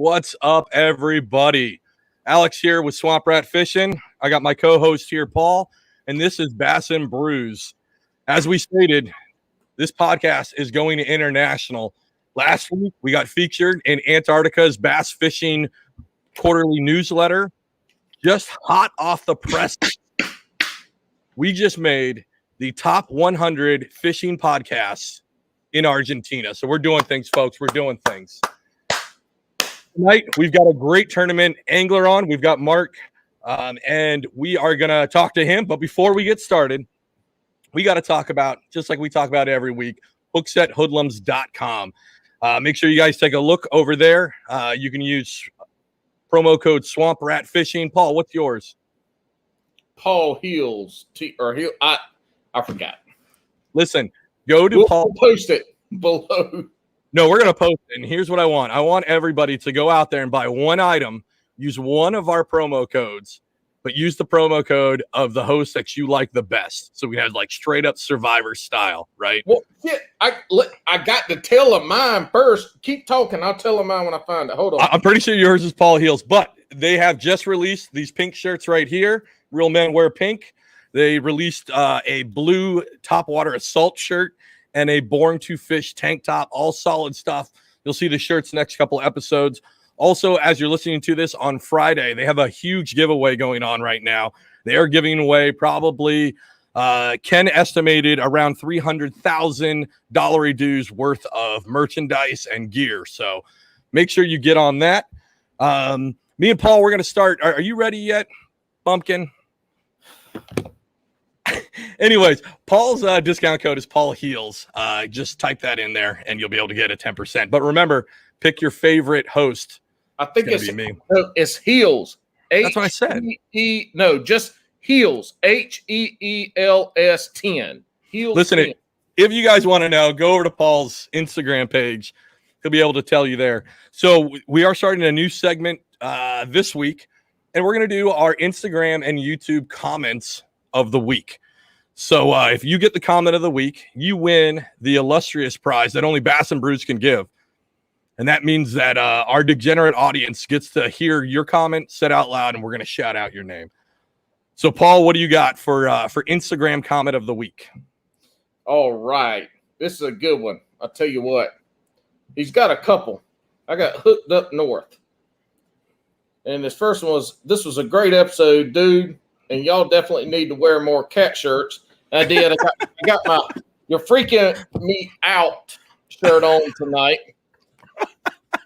What's up, everybody? Alex here with Swamp Rat Fishing. I got my co-host here, Paul, and this is Bass and Brews. As we stated, this podcast is going to international. Last week, we got featured in Antarctica's Bass Fishing Quarterly newsletter. Just hot off the press, we just made the top 100 fishing podcasts in Argentina. So we're doing things, folks. We're doing things. Tonight, we've got a great tournament angler on. We've got Mark, and we are going to talk to him. But before we get started, we got to talk about, just like we talk about every week, hooksethoodlums.com. Make sure you guys take a look over there. You can use promo code Swamp Rat Fishing. Paul, what's yours? Paul Hills. I forgot. Listen, go to Paul. We'll post it below. No, we're going to post it, and here's what I want. I want everybody to go out there and buy one item, use one of our promo codes, but use the promo code of the host that you like the best. So we have like straight up Survivor style, right? Well, yeah, I got to tell them mine first. Keep talking. I'll tell them mine when I find it. Hold on. I'm pretty sure yours is Paul Heels, but they have just released these pink shirts right here. Real Men Wear Pink. They released a blue Topwater Assault shirt and a Born to Fish tank top, all solid stuff. You'll see the shirts next couple episodes. Also, as you're listening to this on Friday, they have a huge giveaway going on right now. They are giving away probably, Ken estimated around $300,000 dues worth of merchandise and gear. So make sure you get on that. Me and Paul, we're going to start. Are you ready yet, Bumpkin? Anyways, Paul's discount code is Paul Heels. Just type that in there and you'll be able to get a 10%. But remember, pick your favorite host. I think it's me. No, it's Heels. That's what I said. No, just Heels. HEELS 10. Heels. Listen, 10. If you guys want to know, go over to Paul's Instagram page. He'll be able to tell you there. So we are starting a new segment this week, and we're going to do our Instagram and YouTube comments of the week. So if you get the comment of the week, you win the illustrious prize that only Bass and Brews can give. And that means that our degenerate audience gets to hear your comment said out loud, and we're going to shout out your name. So, Paul, what do you got for Instagram comment of the week? All right. This is a good one. I'll tell you what. He's got a couple. I got hooked up north. And this first one this was a great episode, dude. And y'all definitely need to wear more cat shirts. I did. I got my "You're Freaking Me Out" shirt on tonight.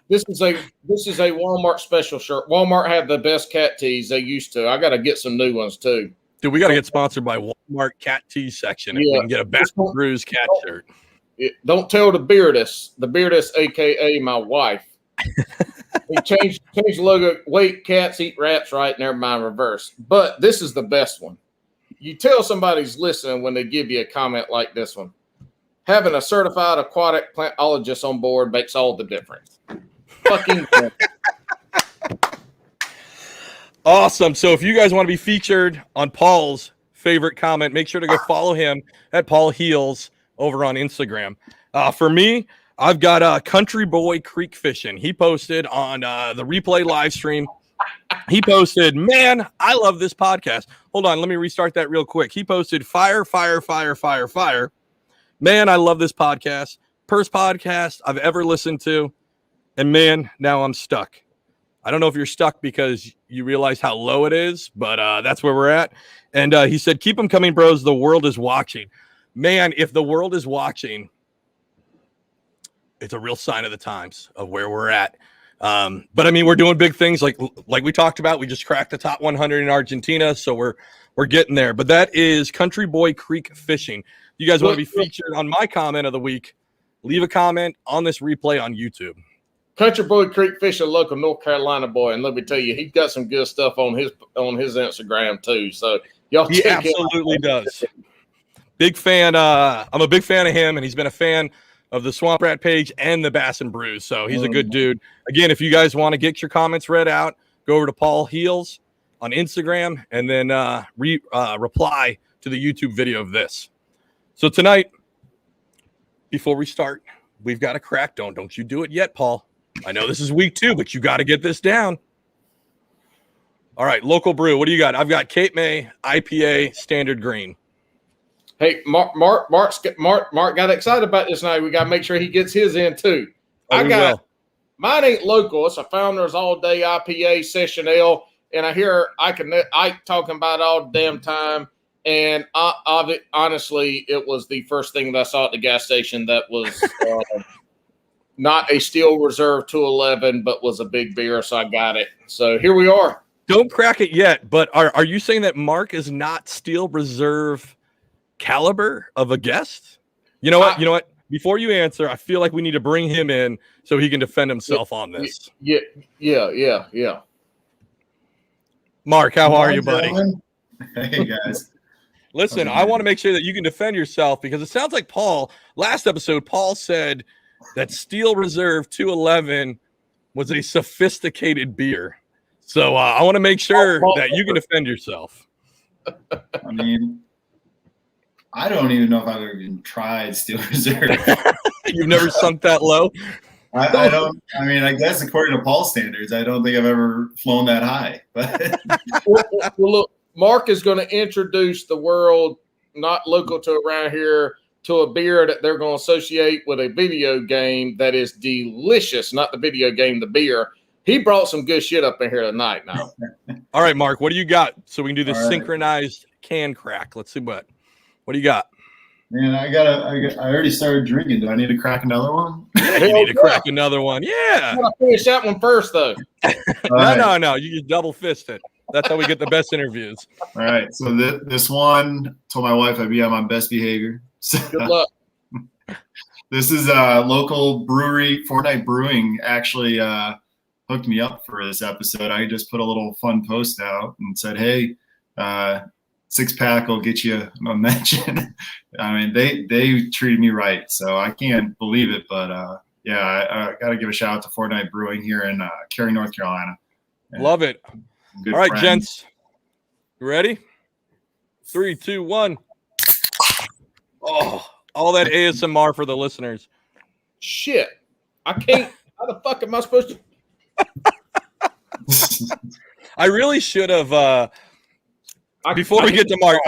This is a Walmart special shirt. Walmart had the best cat tees they used to. I got to get some new ones too. Dude, we got to get sponsored by Walmart cat tee section. If we can get a Bass and Brews cat shirt. Don't tell the Beardess, aka my wife. He changed the logo. Wait, cats eat rats, right? Never mind, reverse. But this is the best one. You tell somebody's listening when they give you a comment like this one. Having a certified aquatic plantologist on board makes all the difference. Fucking awesome. So if you guys want to be featured on Paul's favorite comment, make sure to go follow him at Paul Heels over on Instagram. For me, I've got Country Boy Creek Fishing. He posted on the replay live stream. He posted, "Man, I love this podcast." Hold on, let me restart that real quick. He posted, "Fire, fire, fire, fire, fire. Man, I love this podcast. First podcast I've ever listened to. And man, now I'm stuck." I don't know if you're stuck because you realize how low it is, but that's where we're at. And he said, "Keep them coming, bros. The world is watching." Man, if the world is watching, it's a real sign of the times of where we're at. But I mean, we're doing big things like we talked about. We just cracked the top 100 in Argentina, so we're getting there. But that is Country Boy Creek Fishing. You guys want to be featured on my comment of the week? Leave a comment on this replay on YouTube. Country Boy Creek Fishing, local North Carolina boy, and let me tell you, he's got some good stuff on his Instagram too. So y'all, he absolutely does. Big fan. I'm a big fan of him, and he's been a fan of the Swamp Rat page and the Bass and Brews. So he's a good dude. Again, if you guys want to get your comments read out, go over to Paul Heels on Instagram and then reply to the YouTube video of this. So tonight, before we start, we've got a crack. Don't you do it yet, Paul. I know this is week 2, but you got to get this down. All right, local brew. What do you got? I've got Cape May IPA Standard Green. Hey, Mark got excited about this night. We got to make sure he gets his in too. Mine ain't local. It's a Founders All Day IPA Session Ale, and I hear Ike talking about it all the damn time. And honestly, it was the first thing that I saw at the gas station that was not a Steel Reserve 211, but was a big beer, so I got it. So here we are. Don't crack it yet, but are you saying that Mark is not Steel Reserve caliber of a guest? You know what? Before you answer, I feel like we need to bring him in so he can defend himself on this. Yeah. Mark, how are you, buddy? Hey, guys. Listen, I want to make sure that you can defend yourself because it sounds like last episode, Paul said that Steel Reserve 211 was a sophisticated beer. So I want to make sure that you can defend yourself. I mean, I don't even know if I've ever even tried Steel Reserve. You've never sunk that low? I don't. I mean, I guess according to Paul's standards, I don't think I've ever flown that high. But well, look, Mark is going to introduce the world, not local to around here, to a beer that they're going to associate with a video game that is delicious. Not the video game, the beer. He brought some good shit up in here tonight. Now, all right, Mark, what do you got? So we can do this synchronized can crack. Let's see what do you got? Man, I already started drinking. Do I need to crack another one? Yeah, you need to crack another one. Yeah. I want to finish that one first, though. No. You just double fist it. That's how we get the best interviews. All right. So this one, told my wife I'd be on my best behavior. So, good luck. This is a local brewery. Fortnite Brewing actually hooked me up for this episode. I just put a little fun post out and said, hey, 6-pack will get you a mention. I mean, they treated me right, so I can't believe it. But I got to give a shout out to Fortnite Brewing here in Cary, North Carolina. And love it. All right, gents, you ready? 3, 2, 1. Oh, all that ASMR for the listeners. Shit, I can't. How the fuck am I supposed to? I really should have. Before we get to Mark,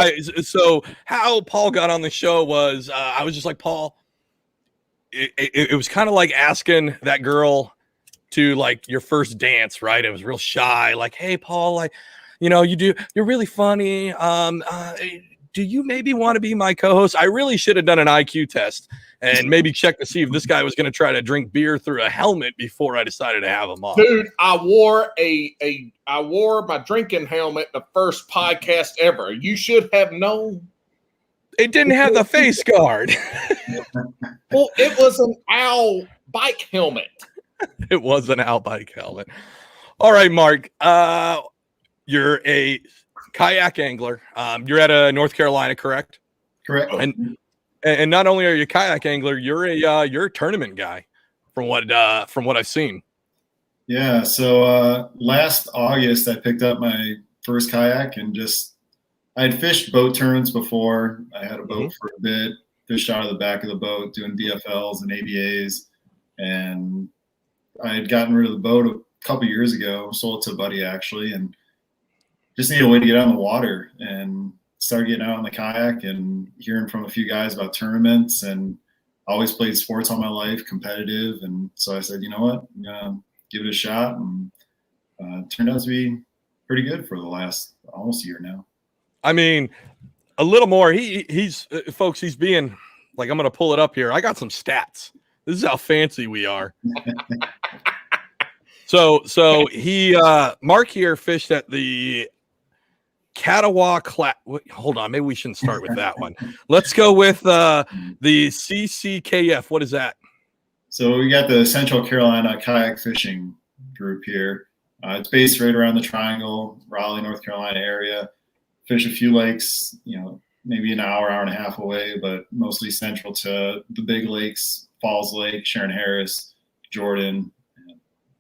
so how Paul got on the show was I was just like, Paul, it was kind of like asking that girl to like your first dance, right? It was real shy, like, hey, Paul, like, you're really funny. Do you maybe want to be my co-host? I really should have done an IQ test and maybe check to see if this guy was going to try to drink beer through a helmet before I decided to have him on. Dude, I wore my drinking helmet the first podcast ever. You should have known. It didn't have the face guard. Well, it was an owl bike helmet. It was an owl bike helmet. All right, Mark. You're a kayak angler. You're out of North Carolina, correct? Correct. And not only are you a kayak angler, you're a tournament guy, from what I've seen. Yeah. So last August, I picked up my first kayak and I had fished boat tournaments before. I had a boat for a bit, fished out of the back of the boat, doing DFLs and ABAs, and I had gotten rid of the boat a couple years ago. Sold it to a buddy actually, and just needed a way to get out on the water and started getting out on the kayak and hearing from a few guys about tournaments, and always played sports all my life, competitive. And so I said, you know what, I'm gonna give it a shot, and it turned out to be pretty good for the last almost a year now. I mean, a little more. He's folks, he's being like, I'm going to pull it up here. I got some stats. This is how fancy we are. So he, Mark here fished at the Catawba hold on, maybe we shouldn't start with that one. Let's go with the CCKF. What is that? So we got the Central Carolina Kayak Fishing Group here. It's based right around the Triangle, Raleigh, North Carolina area. Fish a few lakes, maybe an hour and a half away, but mostly central to the big lakes, Falls Lake, Sharon Harris, Jordan,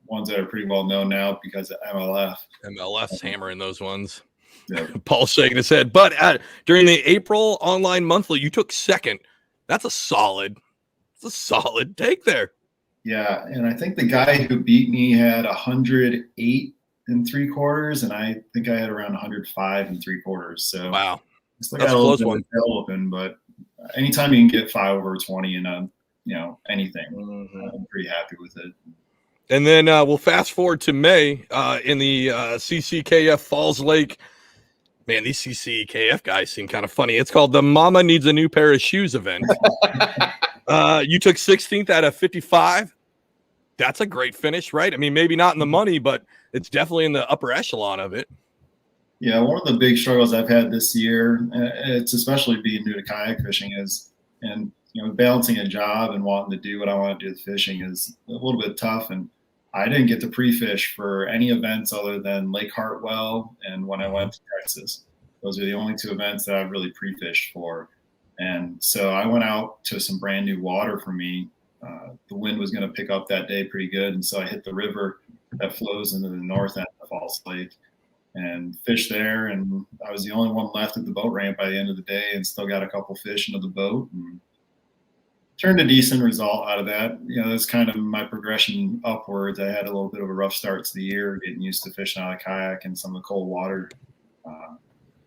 ones that are pretty well known now because of MLF. MLF's hammering those ones. Yeah. Paul's shaking his head. But during the April online monthly, you took second. That's a solid take there. Yeah, and I think the guy who beat me had 108 3/4, and I think I had around 105 3/4. So Wow, I still that's got a a little close bit one. of developing, but anytime you can get 5/20 in anything, I'm pretty happy with it. And then we'll fast forward to May in the CCKF Falls Lake. Man, these CCKF guys seem kind of funny. It's called the Mama Needs a New Pair of Shoes event. You took 16th out of 55. That's a great finish, right? I mean, maybe not in the money, but it's definitely in the upper echelon of it. Yeah, one of the big struggles I've had this year, it's especially being new to kayak fishing, and balancing a job and wanting to do what I want to do with fishing is a little bit tough. And I didn't get to pre-fish for any events other than Lake Hartwell and when I went to Texas. Those are the only two events that I've really pre-fished for. And so I went out to some brand new water for me. The wind was going to pick up that day pretty good, and so I hit the river that flows into the north end of Falls Lake and fished there. And I was the only one left at the boat ramp by the end of the day, and still got a couple fish into the boat and turned a decent result out of that. That's kind of my progression upwards. I had a little bit of a rough start to the year, getting used to fishing out of kayak in some of the cold water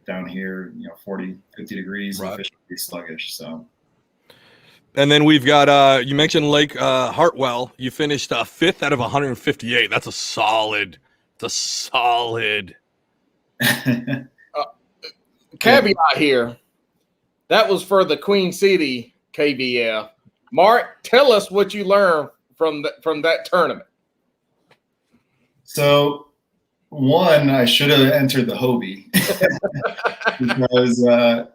down here, 40, 50 degrees, and fishing pretty sluggish. So. And then we've got, you mentioned Lake Hartwell. You finished 5th out of 158. That's a solid. Caveat here. That was for the Queen City KBF. Mark, tell us what you learned from that tournament. So, one, I should have entered the Hobie because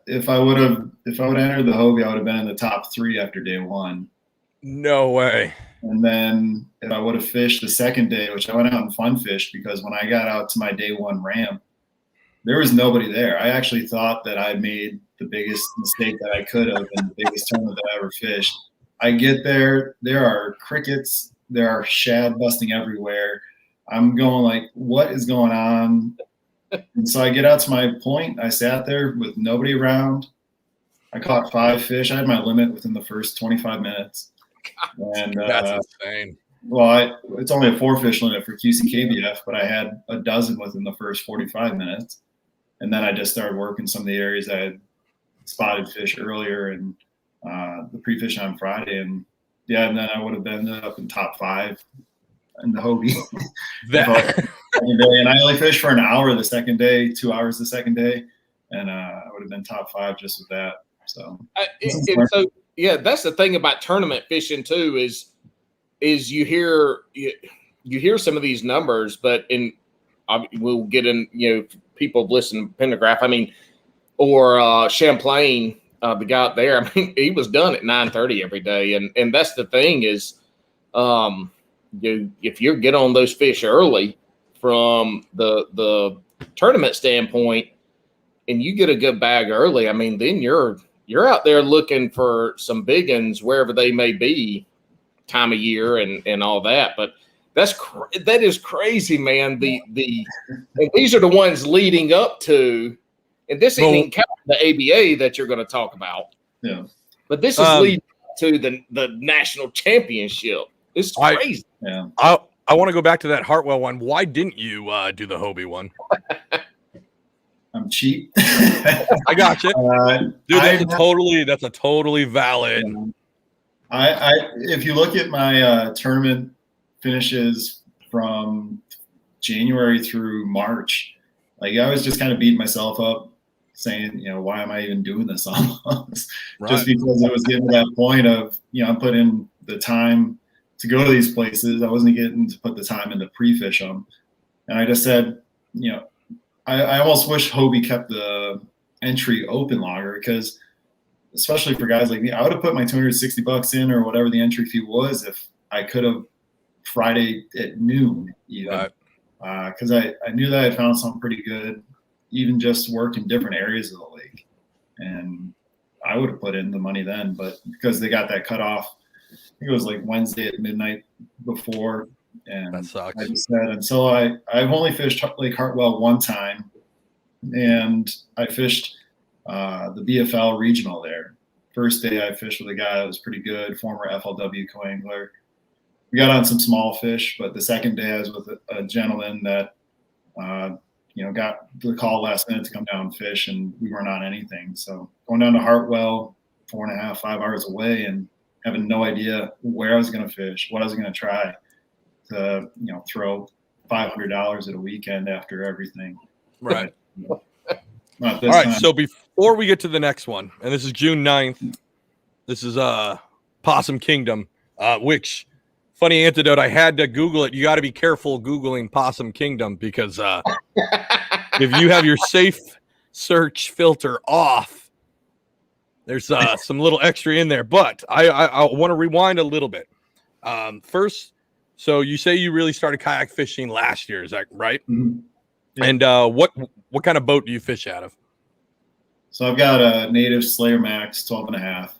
if I would have entered the Hobie, I would have been in the top 3 after day 1. No way. And then if I would have fished the second day, which I went out and fun fished, because when I got out to my day 1 ramp, there was nobody there. I actually thought that I made the biggest mistake that I could have in the biggest tournament that I ever fished. I get there are crickets, there are shad busting everywhere. I'm going like, what is going on? And so I get out to my point. I sat there with nobody around. I caught 5 fish. I had my limit within the first 25 minutes. And that's insane. Well, it's only a 4-fish limit for QCKBF, but I had a dozen within the first 45 minutes. And then I just started working some of the areas I had spotted fish earlier and the pre-fish on Friday. And then I would have been up in top 5 in the Hobie. And I only fished for an hour the second day, 2 hours the second day. And I would have been top 5 just with that. So, that's the thing about tournament fishing too, is you hear some of these numbers, but we'll get in, people listen to Pentagraph, or Champlain, the guy out there, he was done at 9:30 every day. And that's the thing is, if you get on those fish early from the tournament standpoint and you get a good bag early, then you're out there looking for some big uns wherever they may be, time of year and all that. But that is crazy, man. And these are the ones leading up to, and this isn't even counting the ABA that you're going to talk about. Yeah. But this is leading to the national championship. It's crazy. I want to go back to that Hartwell one. Why didn't you do the Hobie one? I'm cheap. I got you, dude. That's a totally valid. If you look at my tournament finishes from January through March, like I was just kind of beating myself up, saying, why am I even doing this almost? Just because it was getting to that point of, I put in the time to go to these places. I wasn't getting to put the time in to pre-fish them. And I just said, I almost wish Hobie kept the entry open longer, because especially for guys like me, I would have put my $260 in or whatever the entry fee was if I could have Friday at noon even. Because I knew that I had found something pretty good, even just work in different areas of the lake. And I would have put in the money then, but because they got that cut off, I think it was like Wednesday at midnight before. And that sucks. I just said, until I've only fished Lake Hartwell one time, and I fished the BFL regional there. First day I fished with a guy that was pretty good, former FLW co-angler. we got on some small fish, but the second day I was with a gentleman that, got the call last minute to come down and fish, and we weren't on anything. So going down to Hartwell, 4.5, 5 hours away, and having no idea where I was going to fish, what I was going to try to, throw $500 at a weekend after everything. Right. All right. Time. So before we get to the next one, and this is June 9th, this is Possum Kingdom, which funny antidote. I had to Google it. You got to be careful Googling Possum Kingdom because if you have your safe search filter off, there's some little extra in there. But I want to rewind a little bit. First, so you say you really started kayak fishing last year. Is that right? Mm-hmm. Yeah. And what kind of boat do you fish out of? So I've got a native Slayer Max 12.5.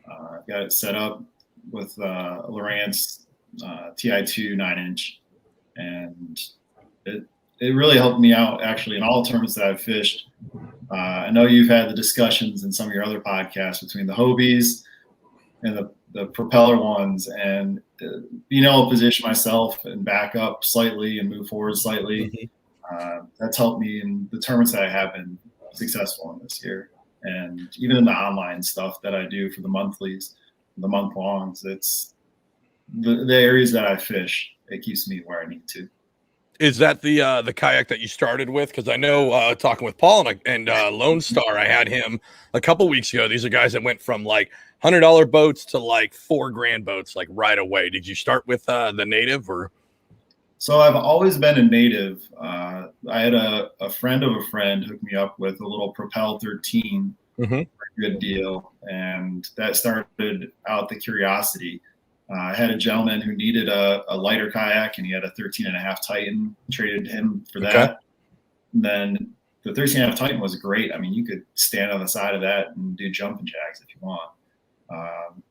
I've got it set up with Lowrance TI2 9-inch, and it really helped me out actually in all tournaments that I've fished. I know you've had the discussions in some of your other podcasts between the Hobies and the propeller ones, and being able to position myself and back up slightly and move forward slightly. Mm-hmm. That's helped me in the tournaments that I have been successful in this year, and even in the online stuff that I do for the monthlies, the month longs. It's the areas that I fish. It keeps me where I need to. Is that the kayak that you started with? Because I know talking with Paul and Lone Star, I had him a couple weeks ago. These are guys that went from like $100 boats to like $4,000 boats like right away. Did you start with the native or? So I've always been a native. I had a friend of a friend hook me up with a little Propel 13, good deal, and that started out the curiosity. I had a gentleman who needed a lighter kayak, and he had a 13.5 Titan. Traded him for that. Okay. And then the 13.5 Titan was great. I mean, you could stand on the side of that and do jumping jacks if you want.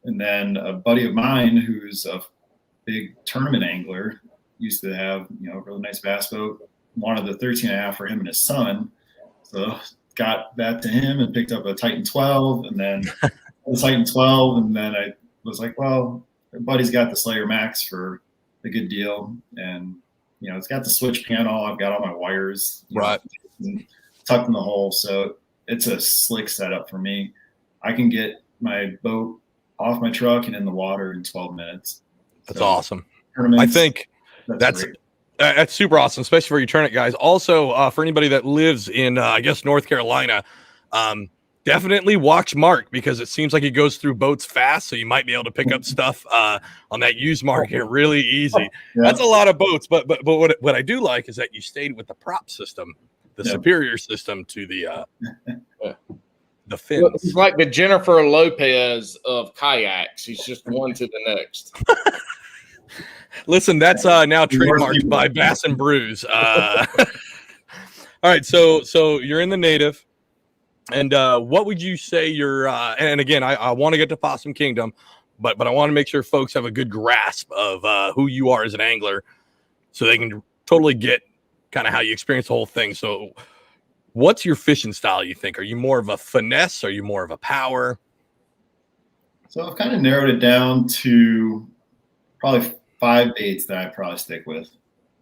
And then a buddy of mine who's a big tournament angler, used to have, a really nice bass boat, wanted the 13.5 for him and his son. So got that to him and picked up a Titan 12, and then the Titan 12. And then I was like, well, buddy's got the Slayer Max for a good deal. And, it's got the switch panel. I've got all my wires tucked in the hole. So it's a slick setup for me. I can get my boat off my truck and in the water in 12 minutes. That's awesome. I think that's super awesome, especially for your tournament guys. Also, for anybody that lives in, I guess, North Carolina, definitely watch Mark because it seems like he goes through boats fast. So you might be able to pick up stuff on that used market really easy. Yeah. That's a lot of boats. But what I do like is that you stayed with the prop system, the superior system to the fins. Well, he's like the Jennifer Lopez of kayaks. He's just one to the next. Listen, that's now trademarked by Bass and Brews. All right, so you're in the native, and what would you say your and again, I want to get to Possum Kingdom, but I want to make sure folks have a good grasp of who you are as an angler, so they can totally get kind of how you experience the whole thing. So, what's your fishing style? You think? Are you more of a finesse? Are you more of a power? So I've kind of narrowed it down to probably 5 baits that I probably stick with.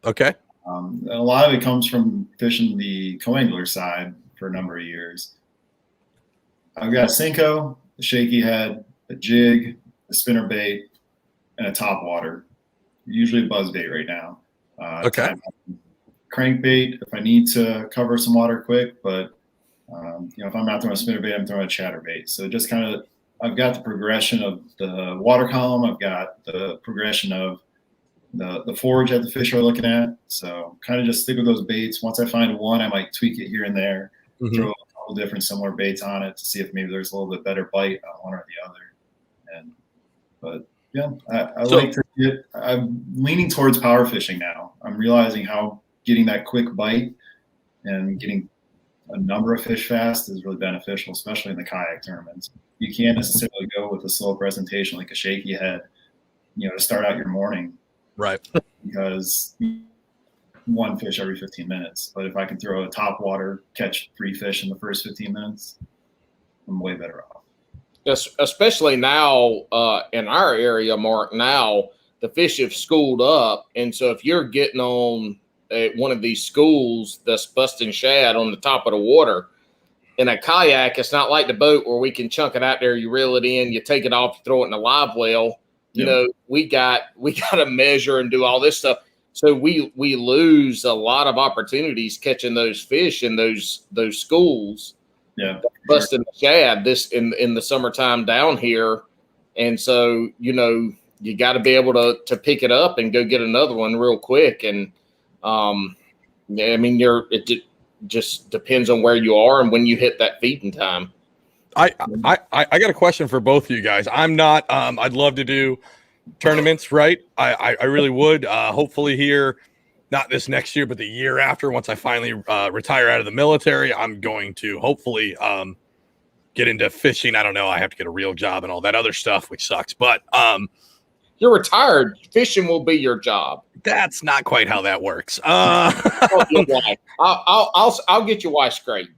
Okay. And a lot of it comes from fishing the co-angler side for a number of years. I've got a Senko, a shaky head, a jig, a spinner bait, and a top water. Usually a buzz bait right now. Okay. Crankbait if I need to cover some water quick, but if I'm not throwing a spinner bait, I'm throwing a chatterbait. So just kind of, I've got the progression of the water column. I've got the progression of the forage that the fish are looking at. So kind of just stick with those baits. Once I find one, I might tweak it here and there, throw a couple different similar baits on it to see if maybe there's a little bit better bite on one or the other. But yeah, I'm leaning towards power fishing now. I'm realizing how getting that quick bite and getting a number of fish fast is really beneficial, especially in the kayak tournaments. You can't necessarily go with a slow presentation like a shaky head, to start out your morning. Right. Because one fish every 15 minutes. But if I can throw a top water, catch 3 fish in the first 15 minutes, I'm way better off. Yes, especially now in our area, Mark, now the fish have schooled up. And so if you're getting on one of these schools that's busting shad on the top of the water in a kayak, it's not like the boat where we can chunk it out there, you reel it in, you take it off, you throw it in a live well. You know, we got to measure and do all this stuff. So we lose a lot of opportunities catching those fish in those schools. Yeah, busting shad this in the summertime down here. And so, you know, you got to be able to pick it up and go get another one real quick. And I mean, it just depends on where you are and when you hit that feeding time. I got a question for both of you guys. I'm not I'd love to do tournaments, right? I really would. Hopefully here, not this next year, but the year after, once I finally retire out of the military, I'm going to hopefully get into fishing. I don't know. I have to get a real job and all that other stuff, which sucks. But you're retired. Fishing will be your job. That's not quite how that works. I'll get your wife straight.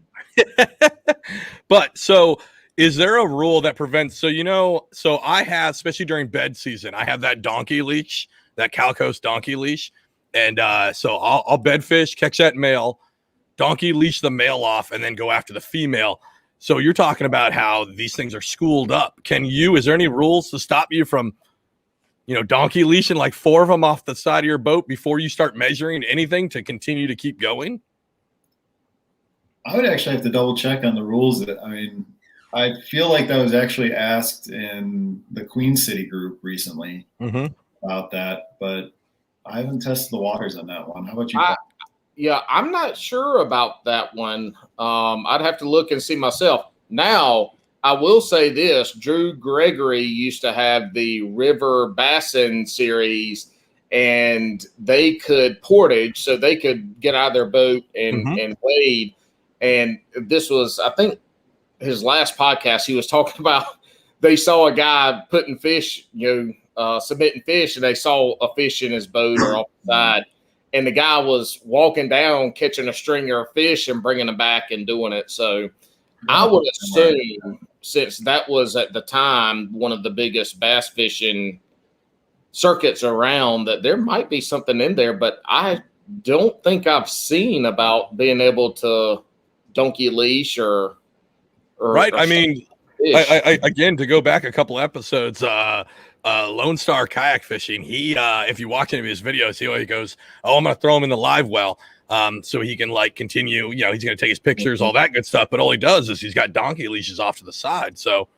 But so is there a rule that prevents, so I have, especially during bed season, I have that donkey leash, that Calcoast donkey leash. And so I'll bed fish, catch that male, donkey leash the male off, and then go after the female. So you're talking about how these things are schooled up. Is there any rules to stop you from, donkey leashing like 4 of them off the side of your boat before you start measuring anything to continue to keep going? I would actually have to double check on the rules. I feel like that was actually asked in the Queen City group recently about that, but I haven't tested the waters on that one. How about you? Yeah, I'm not sure about that one. I'd have to look and see myself. Now, I will say this. Drew Gregory used to have the River Bassin series, and they could portage, so they could get out of their boat and wade. And this was, I think, his last podcast. He was talking about they saw a guy putting fish, submitting fish, and they saw a fish in his boat or off the side. And the guy was walking down, catching a stringer of fish and bringing them back and doing it. So I would assume, since that was at the time one of the biggest bass fishing circuits around, that there might be something in there. But I don't think I've seen about being able to donkey leash or right. I mean, I again, to go back a couple episodes, Lone Star kayak fishing. He, if you watch any of his videos, he always goes, "Oh, I'm going to throw him in the live well, so he can continue. He's going to take his pictures, all that good stuff." But all he does is he's got donkey leashes off to the side. So,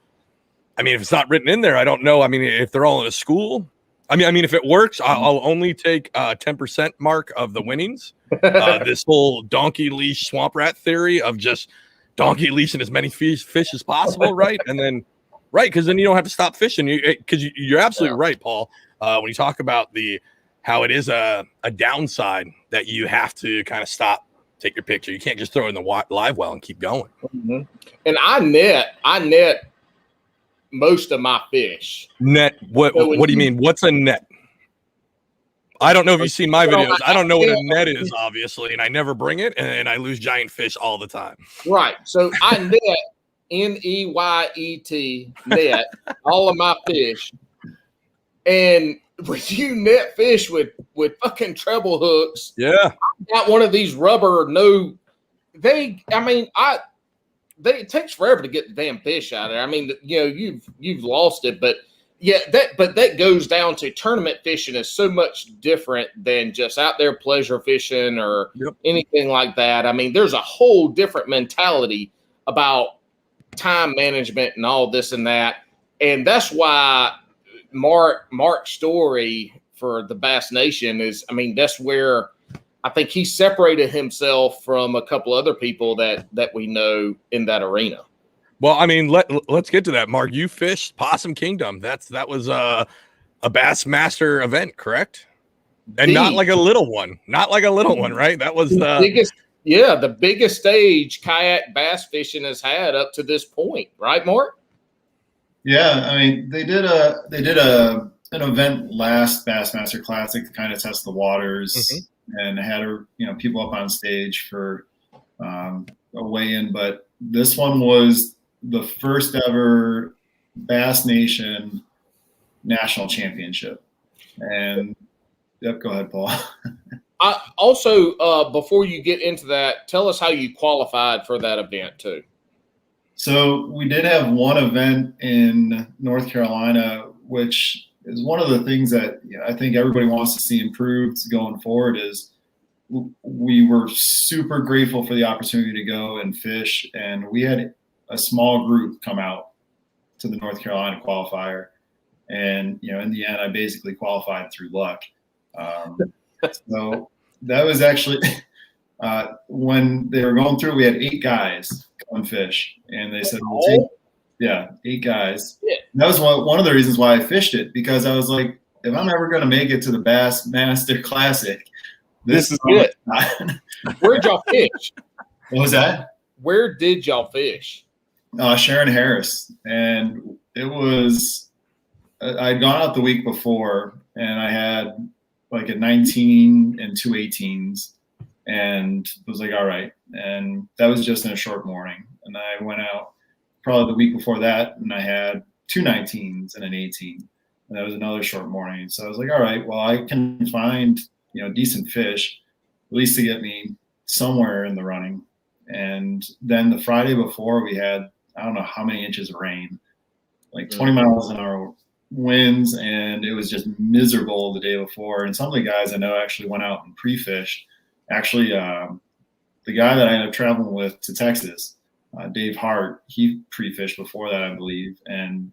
I mean, if it's not written in there, I don't know. I mean, if they're all in a school, I mean, if it works, I'll only take 10% mark of the winnings. This whole donkey leash swamp rat theory of just donkey leashing as many fish as possible, right? And then. Right, because then you don't have to stop fishing. Because you're absolutely right, Paul. When you talk about how it is a downside that you have to kind of stop, take your picture. You can't just throw it in the live well and keep going. Mm-hmm. And I net most of my fish. Net? What do you mean? What's a net? I don't know if you've seen my videos. I don't know what a net is, obviously, and I never bring it, and I lose giant fish all the time. Right. So I net. NEYET net all of my fish, and when you net fish with fucking treble hooks, I got one of these rubber it takes forever to get the damn fish out of there. I mean, you've lost it, but that goes down to tournament fishing is so much different than just out there pleasure fishing or anything like that. I mean, there's a whole different mentality about time management and all this and that. And that's why Mark's story for the Bass Nation is, I mean, that's where I think he separated himself from a couple other people that we know in that arena. Well, I mean, let's get to that. Mark, you fished Possum Kingdom. That was a Bassmaster event, correct? And not like a little one, right? That was the biggest. Yeah, the biggest stage kayak bass fishing has had up to this point, right, Mark? Yeah, I mean, they did an event last Bassmaster Classic to kind of test the waters, and had people up on stage for a weigh-in. But this one was the first ever Bass Nation National Championship. And yep, go ahead, Paul. I also, before you get into that, tell us how you qualified for that event too. So we did have one event in North Carolina, which is one of the things that I think everybody wants to see improved going forward. Is we were super grateful for the opportunity to go and fish, and we had a small group come out to the North Carolina qualifier, and in the end, I basically qualified through luck. So that was actually when they were going through. We had 8 guys come fish, and they said, "We'll take 8 guys." Yeah. That was one of the reasons why I fished it, because I was like, if I'm ever going to make it to the Bassmaster Classic, this is good. Where'd y'all fish? What was that? Where did y'all fish? Sharon Harris, and it was. I'd gone out the week before, and I had like a 19 and 2 18s, and was like, all right. And that was just in a short morning. And I went out probably the week before that, and I had 2 19s and an 18, and that was another short morning. So I was like, all right, well, I can find decent fish, at least to get me somewhere in the running. And then the Friday before, we had I don't know how many inches of rain, like 20 miles an hour winds, and it was just miserable the day before. And some of the guys I know actually went out and pre-fished. Actually, the guy that I ended up traveling with to Texas, Dave Hart, he pre-fished before that, I believe, and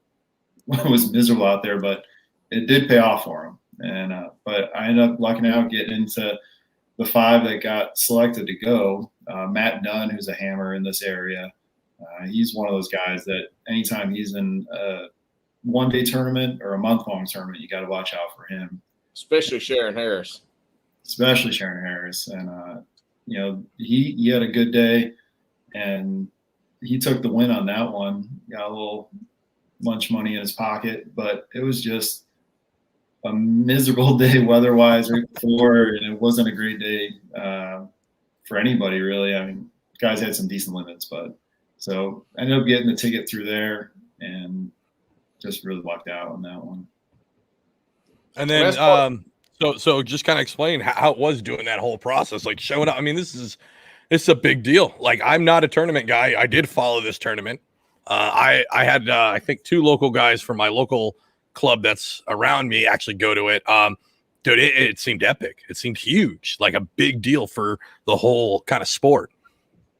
it was miserable out there, but it did pay off for him. And but I ended up lucking out, getting into the 5 that got selected to go. Matt Dunn, who's a hammer in this area, he's one of those guys that anytime he's in a one-day tournament or a month-long tournament, you got to watch out for him. Especially Sharon Harris. And he had a good day, and he took the win on that one. Got a little lunch money in his pocket, but it was just a miserable day weather-wise right before, and it wasn't a great day for anybody really. I mean, guys had some decent limits, but so I ended up getting the ticket through there and just really lucked out on that one. And then, so just kind of explain how it was doing that whole process, like showing up. I mean, it's a big deal. Like, I'm not a tournament guy. I did follow this tournament. I had, I think 2 local guys from my local club that's around me actually go to it. Dude, it seemed epic. It seemed huge, like a big deal for the whole kind of sport.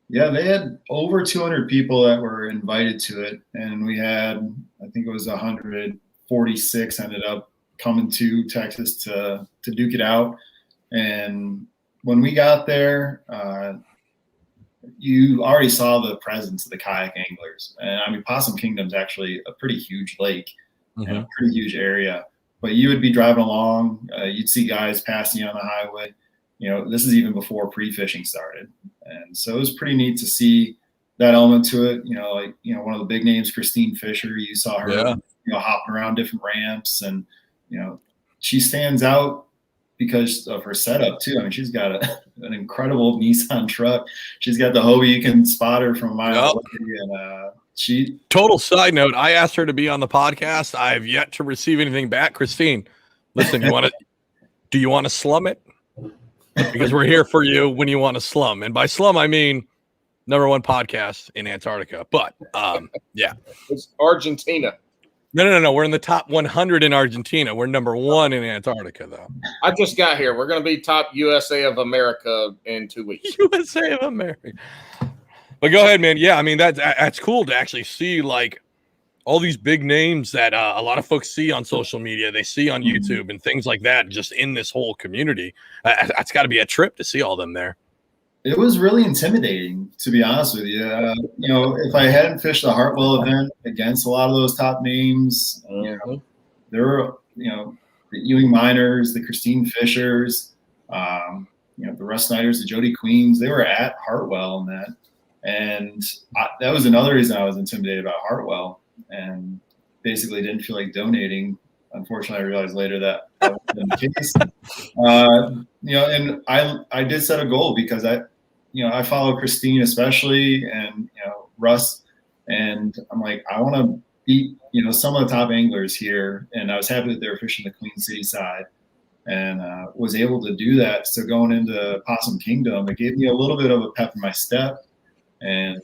Yeah, they had over 200 people that were invited to it, and we had, I think it was 146 ended up coming to Texas to duke it out. And when we got there, you already saw the presence of the kayak anglers. And I mean, Possum Kingdom's actually a pretty huge lake and a pretty huge area. But you would be driving along, you'd see guys passing you on the highway. This is even before pre-fishing started. And so it was pretty neat to see that element to it. One of the big names, Christine Fisher, you saw her, hopping around different ramps, and, she stands out because of her setup too. I mean, she's got an incredible Nissan truck. She's got the Hobie. You can spot her from a mile away. And total side note, I asked her to be on the podcast. I have yet to receive anything back. Christine, listen, do you want to slum it? Because we're here for you when you want to slum. And by slum, I mean #1 podcast in Antarctica. But yeah. It's Argentina. No. We're in the top 100 in Argentina. We're #1 in Antarctica, though. I just got here. We're going to be top USA of America in 2 weeks. USA of America. But go ahead, man. Yeah, I mean, that's cool to actually see, like, all these big names that a lot of folks see on social media, they see on YouTube and things like that, just in this whole community. That's got to be a trip to see all them there. It was really intimidating, to be honest with you. If I hadn't fished the Hartwell event against a lot of those top names, there were, the Ewing Miners, the Christine Fishers, the Russ Snyders, the Jody Queens, they were at Hartwell in that. And that was another reason I was intimidated about Hartwell, and basically didn't feel like donating. Unfortunately, I realized later that wasn't the case. And I did set a goal because I follow Christine especially, and Russ, and I'm like, I want to beat, some of the top anglers here, and I was happy that they were fishing the Queen City side, and was able to do that. So going into Possum Kingdom, it gave me a little bit of a pep in my step, and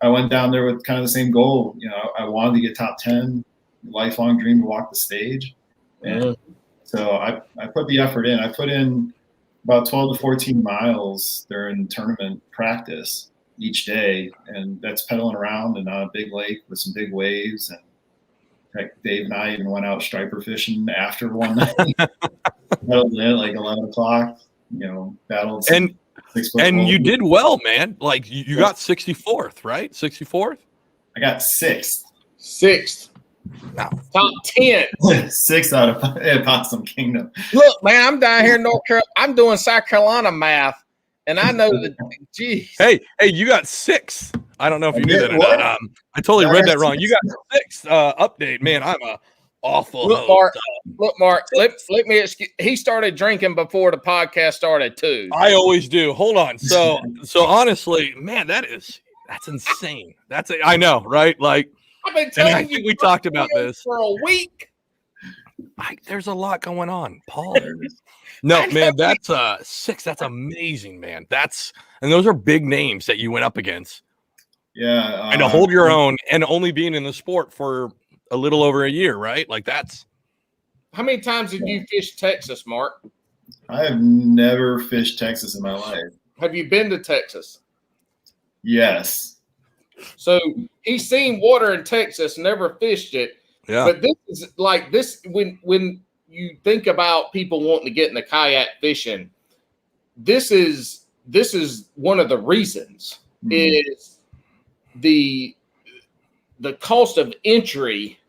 I went down there with kind of the same goal. I wanted to get top 10, lifelong dream to walk the stage, and so I put the effort in. I put in about 12 to 14 miles during tournament practice each day, and that's pedaling around and on a big lake with some big waves. And heck, Dave and I even went out striper fishing after one night. Paddled in at like 11 o'clock, battled some 6 foot and you did well, man. Like you got 64th, right? 64th? I got sixth. Wow. Top 10. 6 out of Possum Kingdom. Look, man, I'm down here in North Carolina. I'm doing South Carolina math, and I know that. Geez. Hey, you got 6. I don't know if you knew that or not. I totally read that wrong. You got 6 update, man. I'm a awful. Look, Mark. Let me excuse. He started drinking before the podcast started too. I always do. Hold on. So honestly, man, that's insane. I know, right? Like. I've been telling you. I think we talked about this for a week. There's a lot going on, Paul. No, man, that's 6. That's amazing, man. And those are big names that you went up against. Yeah, and to hold your own, and only being in the sport for a little over a year, right? Like that's. How many times have you fished Texas, Mark? I have never fished Texas in my life. Have you been to Texas? Yes. So he's seen water in Texas, never fished it. Yeah. But this is like this when you think about people wanting to get into kayak fishing, this is one of the reasons is the cost of entry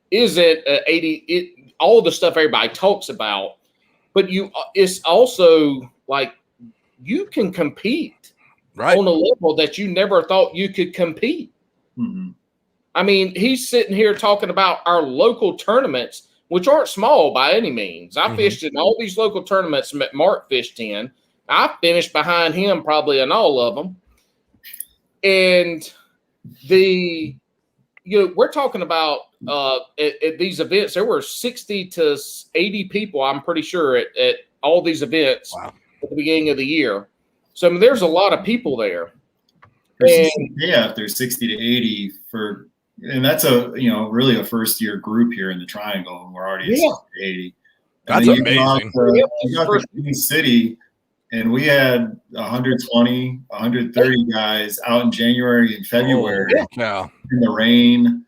isn't 80. All the stuff everybody talks about, but it's also like you can compete. Right. On a level that you never thought you could compete. Mm-hmm. I mean, he's sitting here talking about our local tournaments, which aren't small by any means. I fished in all these local tournaments that Mark fished in. I finished behind him probably in all of them. And we're talking about at these events, there were 60 to 80 people, I'm pretty sure, at all these events at the beginning of the year. So I mean, there's a lot of people there. There's 60 to 80 and that's really a first year group here in the Triangle, and we're already at 60 to 80. That's amazing. You got to Queen City, and we had 120, 130 guys out in January and February in the rain,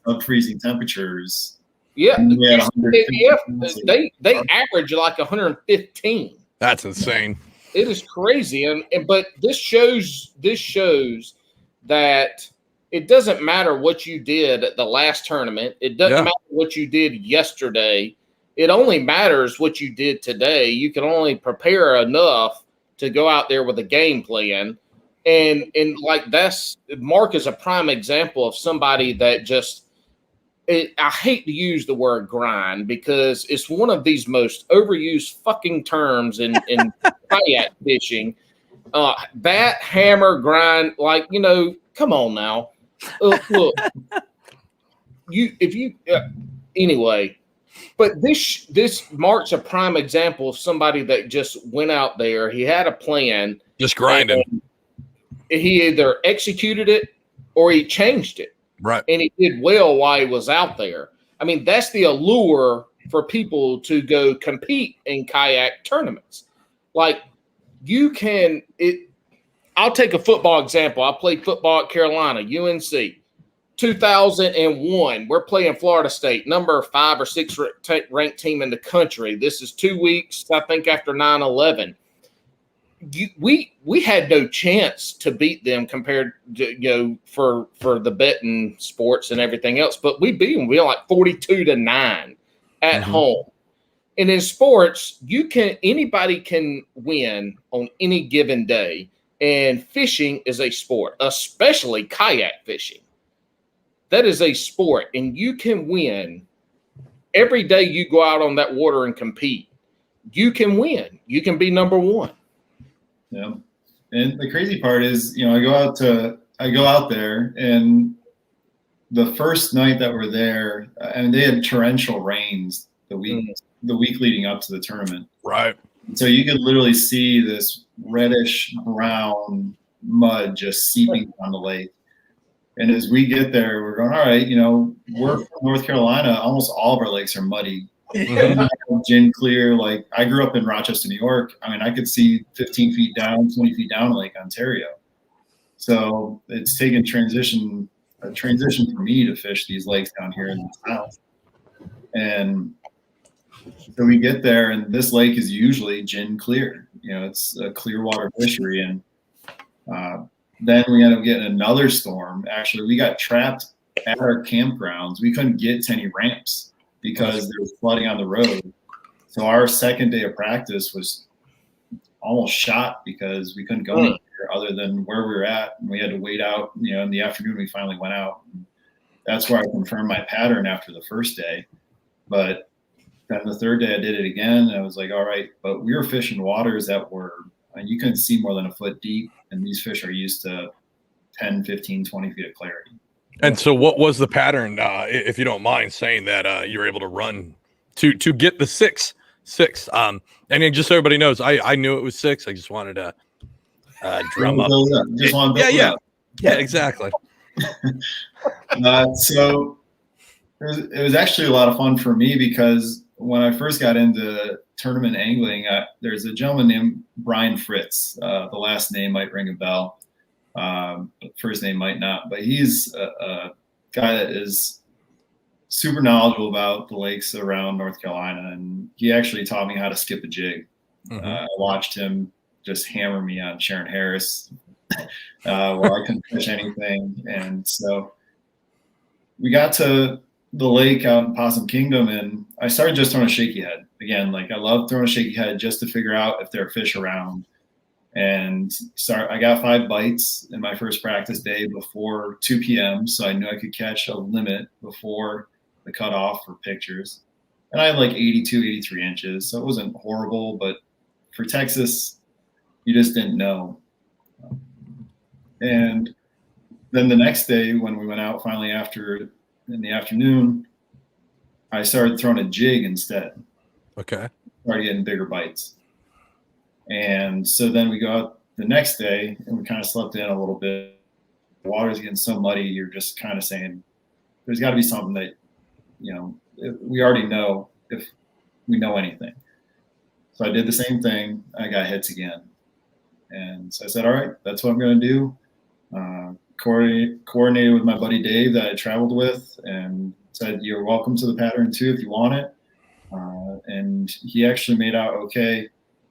up freezing temperatures. Yeah, they average like 115. That's insane. It is crazy, but this shows that it doesn't matter what you did at the last tournament. It doesn't matter what you did yesterday. It only matters what you did today. You can only prepare enough to go out there with a game plan, and like Mark is a prime example of somebody that just. I hate to use the word grind because it's one of these most overused fucking terms in kayak fishing. Bat, hammer, grind, come on now. Look, anyway, but this Mark's a prime example of somebody that just went out there. He had a plan. Just grinding. He either executed it or he changed it. Right. And he did well while he was out there. I mean, that's the allure for people to go compete in kayak tournaments. Like I'll take a football example. I played football at Carolina, UNC. 2001, we're playing Florida State, number 5 or 6 ranked team in the country. This is 2 weeks, I think, after 9/11. We had no chance to beat them compared to for the betting sports and everything else, but we beat them. We were like 42-9 at home. And in sports, anybody can win on any given day, and fishing is a sport, especially kayak fishing. That is a sport, and you can win every day you go out on that water and compete. You can win. You can be number one. Yeah. And the crazy part is, I go out there and the first night that we're there, and they had torrential rains the week leading up to the tournament. Right. So you could literally see this reddish brown mud just seeping down the lake. And as we get there, we're going, all right, we're from North Carolina. Almost all of our lakes are muddy. Gin clear. Like, I grew up in Rochester, New York. I mean, I could see 15 feet down, 20 feet down Lake Ontario. So it's taken a transition for me to fish these lakes down here in the south. And so we get there, and this lake is usually gin clear. It's a clear water fishery. And then we ended up getting another storm. Actually, we got trapped at our campgrounds. We couldn't get to any ramps because there was flooding on the road. So our second day of practice was almost shot because we couldn't go anywhere other than where we were at. And we had to wait out. In the afternoon, we finally went out. And that's where I confirmed my pattern after the first day. But then the third day I did it again. And I was like, all right, but we were fishing waters that were, you couldn't see more than a foot deep. And these fish are used to 10, 15, 20 feet of clarity. And so what was the pattern, if you don't mind saying that you were able to run to get the six? And then just so everybody knows, I knew it was 6. I just wanted to drum up. Yeah, exactly. So it was actually a lot of fun for me because when I first got into tournament angling, there's a gentleman named Brian Fritz. The last name might ring a bell. First name might not, but he's a guy that is super knowledgeable about the lakes around North Carolina, and he actually taught me how to skip a jig. I watched him just hammer me on Sharon Harris where I couldn't fish anything. And so we got to the lake out in Possum Kingdom, and I started just throwing a shaky head. Again, like, I love throwing a shaky head just to figure out if there are fish around. And I got 5 bites in my first practice day before 2 p.m. So I knew I could catch a limit before the cutoff for pictures. And I had like 82, 83 inches. So it wasn't horrible, but for Texas, you just didn't know. And then the next day when we went out finally in the afternoon, I started throwing a jig instead. Okay. Started getting bigger bites. And so then we go out the next day and we kind of slept in a little bit. The water's getting so muddy, you're just kind of saying, there's got to be something that, we already know if we know anything. So I did the same thing. I got hits again. And so I said, all right, that's what I'm going to do. Coordinated with my buddy Dave that I traveled with and said, you're welcome to the pattern too if you want it. And he actually made out okay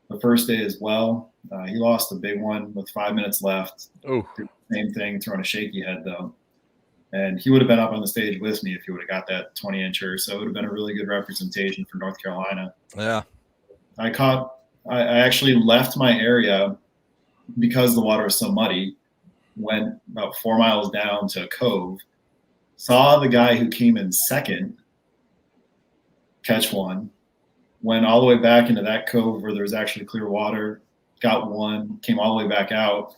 the first day as well. He lost a big one with 5 minutes left. Oh, same thing, throwing a shaky head though. And he would have been up on the stage with me if he would have got that 20-incher. So it would have been a really good representation for North Carolina. Yeah. I actually left my area because the water was so muddy, went about 4 miles down to a cove, saw the guy who came in second catch one, went all the way back into that cove where there was actually clear water, got one, came all the way back out,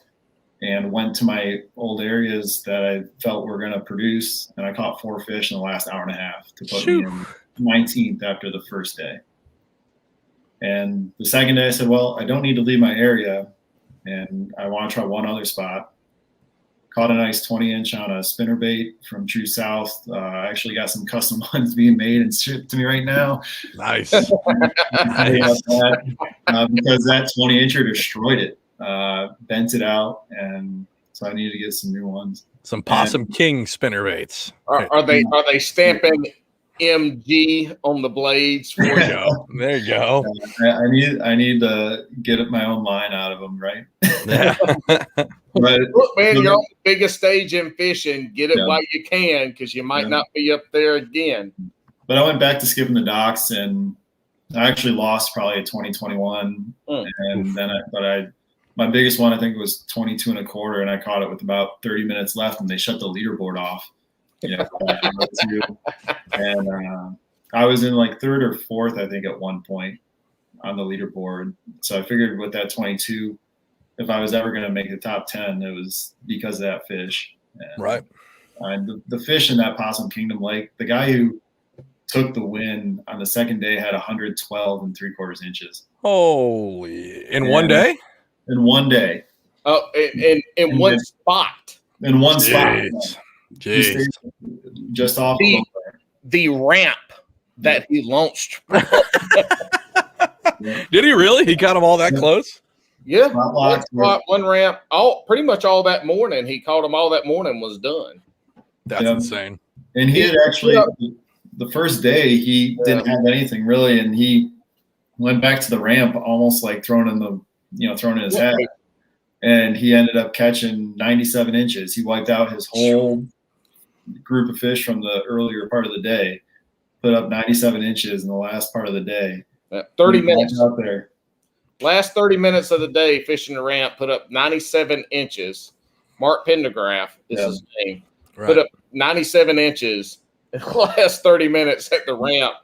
and went to my old areas that I felt were going to produce. And I caught 4 fish in the last hour and a half to put me in 19th after the first day. And the second day I said, well, I don't need to leave my area and I want to try one other spot. Caught a nice 20-inch on a spinnerbait from True South. I actually got some custom ones being made and shipped to me right now. Nice. Because that 20-incher destroyed it, bent it out, and so I needed to get some new ones. Some Possum King spinnerbaits. Are they stamping MG on the blades for you? There you go. I need to get my own line out of them, right? Yeah. But look, man, you're on the biggest stage in fishing. Get it while you can, because you might not be up there again. But I went back to skipping the docks, and I actually lost probably a 2021. And then my biggest one I think was 22 and a quarter, and I caught it with about 30 minutes left, and they shut the leaderboard off. And I was in like 3rd or 4th, I think, at one point on the leaderboard. So I figured with that 22, if I was ever going to make the top 10, it was because of that fish. Right. The fish in that Possum Kingdom Lake, the guy who took the win on the second day had 112 3/4 inches. Holy! In one day? In one day. Oh, in one spot. In one Jeez. spot. Jeez. Just off the ramp that he launched. Did he really? He got them all that close? Yeah. One spot, one ramp. Pretty much all that morning. He caught them all that morning, was done. That's insane. And he had actually, the first day, he didn't have anything really, and he went back to the ramp almost like thrown in his head. And he ended up catching 97 inches. He wiped out his whole group of fish from the earlier part of the day, put up 97 inches in the last part of the day. 30 minutes out there. Last 30 minutes of the day, fishing the ramp, put up 97 inches. Mark Pendergraph is his name. Right. Put up 97 inches in the last 30 minutes at the ramp.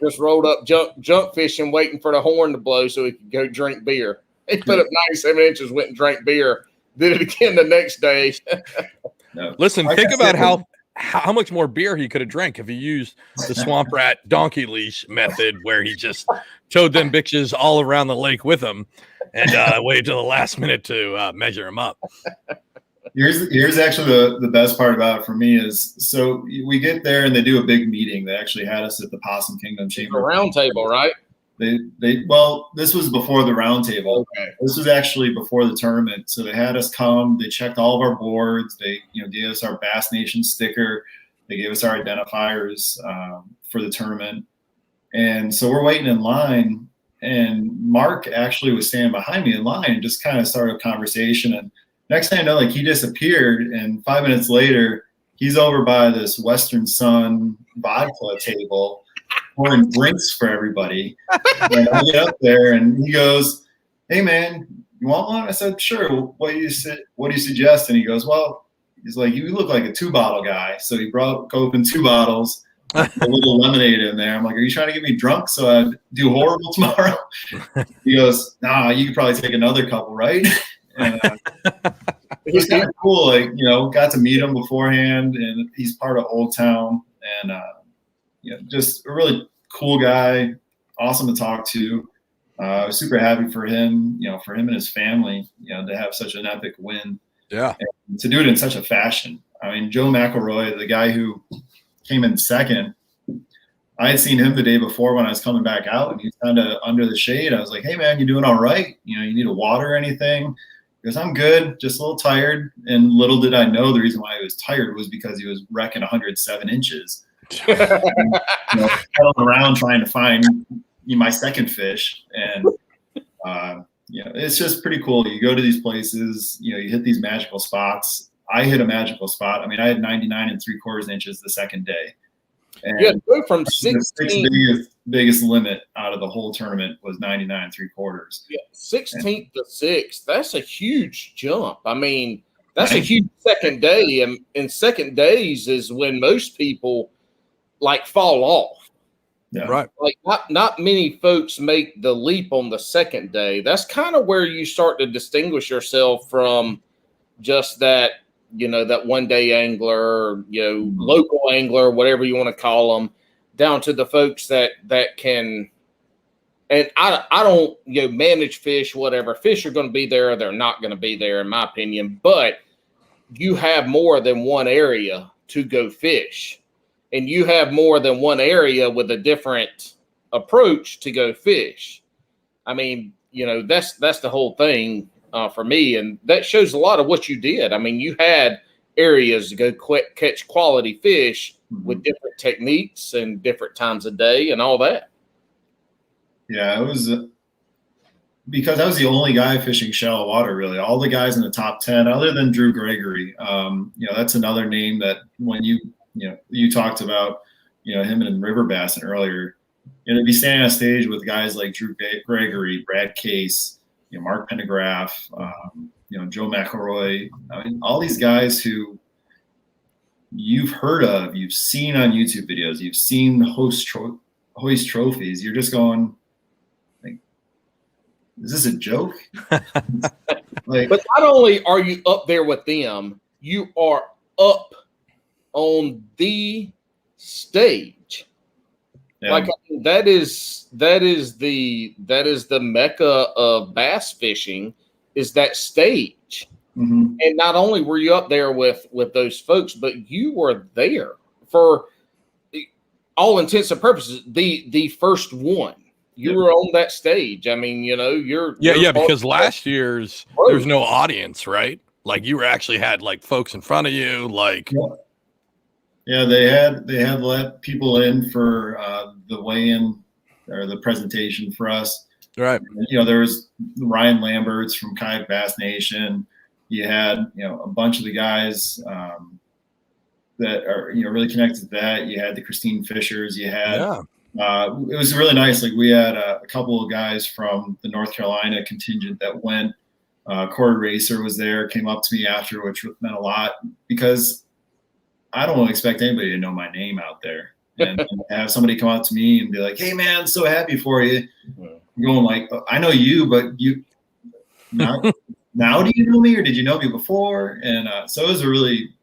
Just rolled up junk fishing, waiting for the horn to blow so he could go drink beer. He put up 97 inches, went and drank beer, did it again the next day. Listen, think about how much more beer he could have drank if he used the swamp rat donkey leash method, where he just towed them bitches all around the lake with him and waited till the last minute to measure him up. Here's actually the best part about it for me is, so we get there and they do a big meeting. They actually had us at the Possum Kingdom Chamber. A round table, right? Well, this was before the round table. Okay. This was actually before the tournament. So they had us come, they checked all of our boards. They, gave us our Bass Nation sticker. They gave us our identifiers for the tournament. And so we're waiting in line, and Mark actually was standing behind me in line and just kind of started a conversation. And next thing I know, he disappeared. And 5 minutes later, he's over by this Western Sun vodka table, pouring drinks for everybody. And I get up there and he goes, "Hey man, you want one?" I said, "Sure. What do you suggest?" And he goes, "Well," he's like, "you look like a 2-bottle guy." So he opened 2 bottles, a little lemonade in there. I'm like, "Are you trying to get me drunk so I do horrible tomorrow?" He goes, "Nah, you could probably take another couple, right?" And it was kind of cool, got to meet him beforehand, and he's part of Old Town, and just a really cool guy, awesome to talk to. I was super happy for him, for him and his family, to have such an epic win. Yeah. And to do it in such a fashion. I mean, Joe McElroy, the guy who came in second, I had seen him the day before when I was coming back out, and he's kind of under the shade. I was like, "Hey man, you doing all right? You need a water or anything?" He goes, "I'm good, just a little tired." And little did I know the reason why he was tired was because he was wrecking 107 inches. Pedaling around trying to find my second fish, and it's just pretty cool. You go to these places, you hit these magical spots. I hit a magical spot. I mean, I had 99 3/4 inches the second day, and go from 16. The biggest limit out of the whole tournament was 99 3/4. Yeah, 16th to 6th. That's a huge jump. I mean, that's a huge second day, and second days is when most people fall off. Yeah. Right. Not many folks make the leap on the second day. That's kind of where you start to distinguish yourself from just that, that one day angler, local angler, whatever you want to call them, down to the folks that can. And I don't, manage fish, whatever. Fish are going to be there, or they're not going to be there, in my opinion. But you have more than one area to go fish. And you have more than one area with a different approach to go fish. I mean, that's the whole thing for me. And that shows a lot of what you did. I mean, you had areas to go catch quality fish with different techniques and different times of day and all that. Yeah, it was because I was the only guy fishing shallow water, really. All the guys in the top 10, other than Drew Gregory, that's another name that when you talked about, him and River Bassin earlier, to be standing on stage with guys like Drew Gregory, Brad Case, Mark Pendergraph, Joe McElroy. I mean, all these guys who you've heard of, you've seen on YouTube videos, you've seen hoist trophies. You're just going, is this a joke? But not only are you up there with them, you are up on the stage. Yeah. Like that is the mecca of bass fishing, is that stage. Mm-hmm. And not only were you up there with those folks, but you were there for all intents and purposes, the first one. You were on that stage. I mean, you're because last year's there's no audience, right? Like you actually had like folks in front of you, like yeah, they had let people in for the weigh-in or the presentation for us. Right. There was Ryan Lamberts from Kayak Bass Nation. You had a bunch of the guys that are really connected to that. You had the Christine Fishers. You had it was really nice. Like we had a couple of guys from the North Carolina contingent that went. Corey Racer was there, came up to me after, which meant a lot because I don't expect anybody to know my name out there. And have somebody come up to me and be like, "Hey man, so happy for you." I'm going like, "I know you, but you now do you know me, or did you know me before?" And so it was a really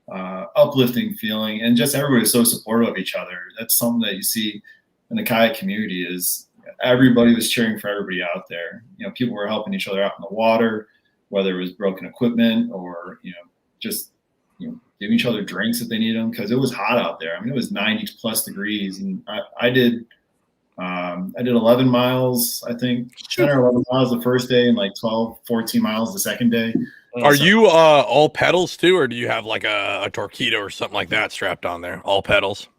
uplifting feeling, and just everybody was so supportive of each other. That's something that you see in the kayak community is everybody was cheering for everybody out there. People were helping each other out in the water, whether it was broken equipment or just giving each other drinks if they need them, because it was hot out there. I mean, it was 90 plus degrees, and I did 11 miles, I think 10 or 11 miles the first day, and like 12, 14 miles the second day. Are you all pedals too, or do you have like a Torpedo or something like that strapped on there? All pedals?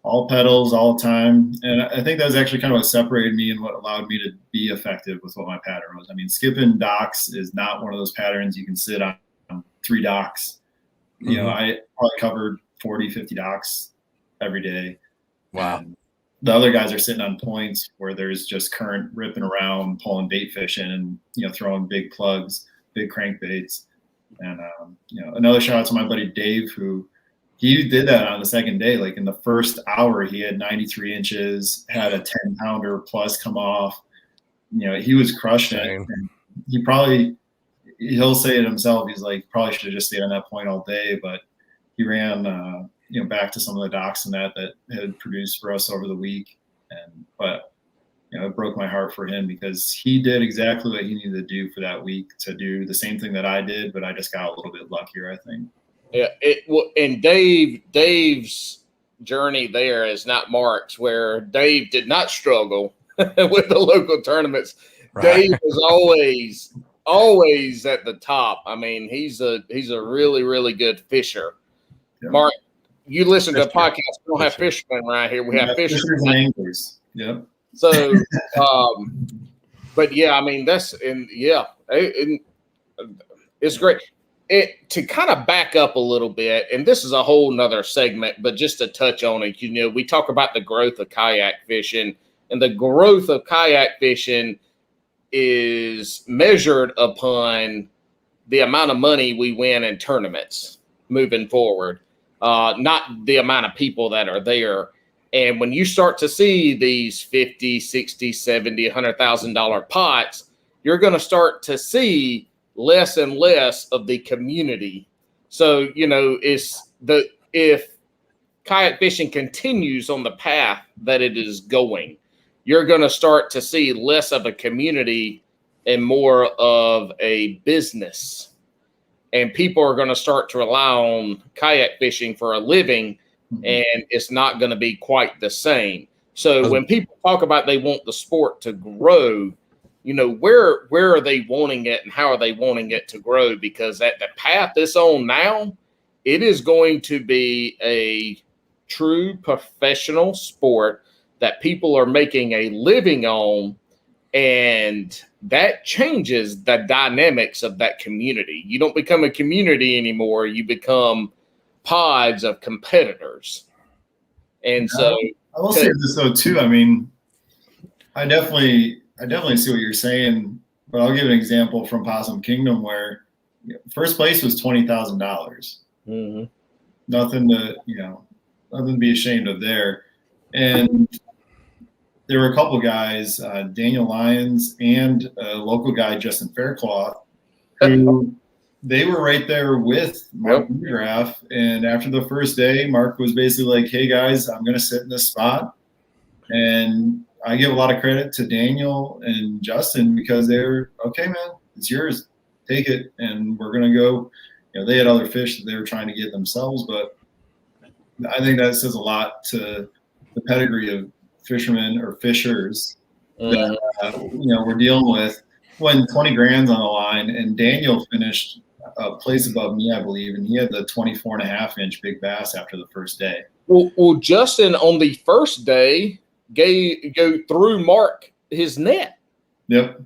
All pedals, all the time. And I think that was actually kind of what separated me and what allowed me to be effective with what my pattern was. I mean, skipping docks is not one of those patterns you can sit on 3 docks. I probably covered 40, 50 docks every day. Wow. And the other guys are sitting on points where there's just current ripping around, pulling bait fishing and, throwing big plugs, big crankbaits. And, another shout out to my buddy Dave, who he did that on the second day. Like in the first hour, he had 93 inches, had a 10-pounder plus come off. He was crushing it. And he'll say it himself. He's like, probably should have just stayed on that point all day, but he ran, back to some of the docks and that had produced for us over the week. But it broke my heart for him because he did exactly what he needed to do for that week to do the same thing that I did, but I just got a little bit luckier, I think. Yeah, and Dave's journey there is not Mark's, where Dave did not struggle with the local tournaments. Right. Dave was always at the top. I mean, he's a really, really good fisher. Yeah. Mark, you listen to the podcast. We don't have fishermen right here. We have fishermen and anglers. Yeah. So, but yeah, I mean it's great. To kind of back up a little bit, and this is a whole nother segment, but just to touch on it, we talk about the growth of kayak fishing, and the growth of kayak fishing is measured upon the amount of money we win in tournaments moving forward, not the amount of people that are there. And when you start to see these $50, $60, $70, $100,000 pots, you're going to start to see less and less of the community. So, if kayak fishing continues on the path that it is going, you're going to start to see less of a community and more of a business. And people are going to start to rely on kayak fishing for a living, and it's not going to be quite the same. So when people talk about they want the sport to grow, where are they wanting it and how are they wanting it to grow? Because at the path it's on now, it is going to be a true professional sport that people are making a living on, and that changes the dynamics of that community. You don't become a community anymore. You become pods of competitors. And so I will say this though too. I mean, I definitely see what you're saying, but I'll give an example from Possum Kingdom where first place was $20,000. Mm-hmm. Nothing to be ashamed of there. And there were a couple guys, Daniel Lyons and a local guy, Justin Faircloth, who they were right there with Mark Glende. And after the first day, Mark was basically like, hey guys, I'm going to sit in this spot. And I give a lot of credit to Daniel and Justin because they're okay, man, it's yours. Take it. And we're going to go. They had other fish that they were trying to get themselves, but I think that says a lot to the pedigree of fishermen or fishers that, we're dealing with when 20 grand's on the line. And Daniel finished a place above me, I believe, and he had the 24.5-inch big bass after the first day. Well, Justin on the first day go through Mark his net. Yep.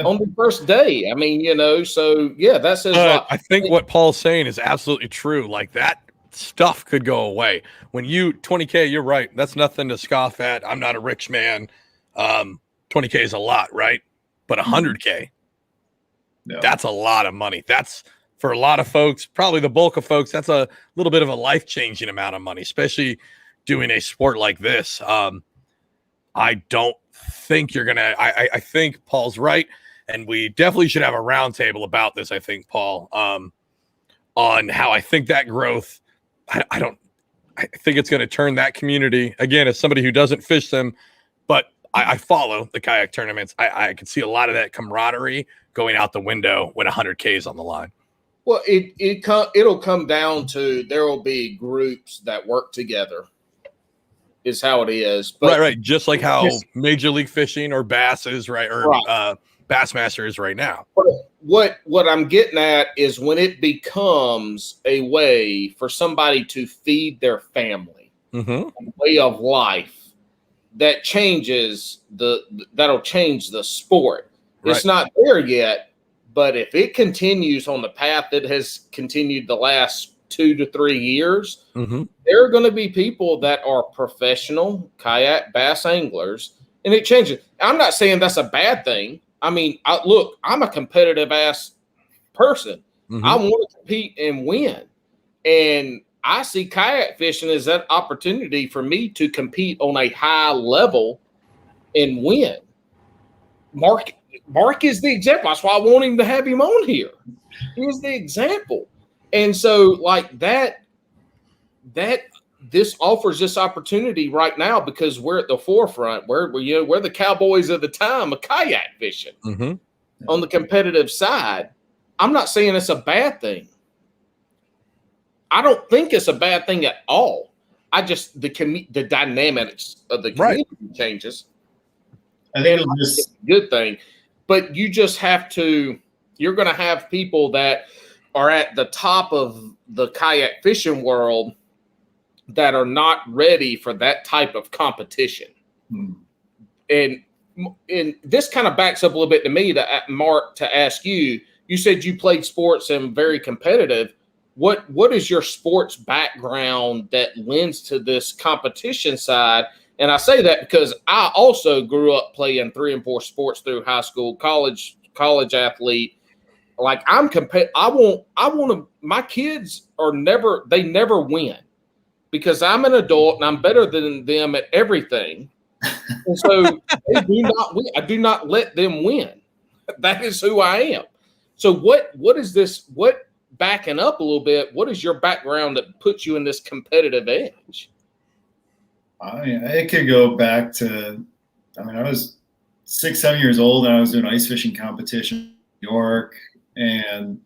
On the first day. I mean, so yeah, that says I think what Paul's saying is absolutely true. Like that stuff could go away. When 20K, you're right. That's nothing to scoff at. I'm not a rich man. 20K is a lot, right? But 100K, that's a lot of money. That's for a lot of folks, probably the bulk of folks, that's a little bit of a life-changing amount of money, especially doing a sport like this. I don't think you're going to, I think Paul's right. And we definitely should have a roundtable about this, I think, Paul, on how I think that growth, I think it's going to turn that community, again, as somebody who doesn't fish them, but I follow the kayak tournaments. I can see a lot of that camaraderie going out the window when 100K is on the line. Well, it'll come down to there will be groups that work together. Is how it is. But right. Just like how Major League Fishing or Bass is, right, or Bassmaster is right now. What I'm getting at is when it becomes a way for somebody to feed their family, a way of life that that'll change the sport. Right. It's not there yet, but if it continues on the path that has continued the last 2 to 3 years, there are going to be people that are professional kayak bass anglers, and it changes. I'm not saying that's a bad thing. I mean, I'm a competitive ass person. I want to compete and win, and I see kayak fishing as that opportunity for me to compete on a high level and win. Mark is the example. That's why I want him to have him on here. He is the example. And so like that this offers this opportunity right now because we're at the forefront. We're the cowboys of the time of kayak fishing on the competitive side. I'm not saying it's a bad thing. I don't think it's a bad thing at all. I just the dynamics of the community changes. I think it's a good thing, but you just have to. You're going to have people that are at the top of the kayak fishing world that are not ready for that type of competition. And this kind of backs up a little bit to me, Mark, to ask you. You said you played sports and very competitive. What is your sports background that lends to this competition side? And I say that because I also grew up playing 3 and 4 sports through high school, college athlete. Like I want to, my kids never win because I'm an adult and I'm better than them at everything. And so they do not win. I do not let them win. That is who I am. So what is this? What backing up a little bit? What is your background that puts you in this competitive edge? It could go back to, I was 6, 7 years old and I was doing ice fishing competition in New York. And,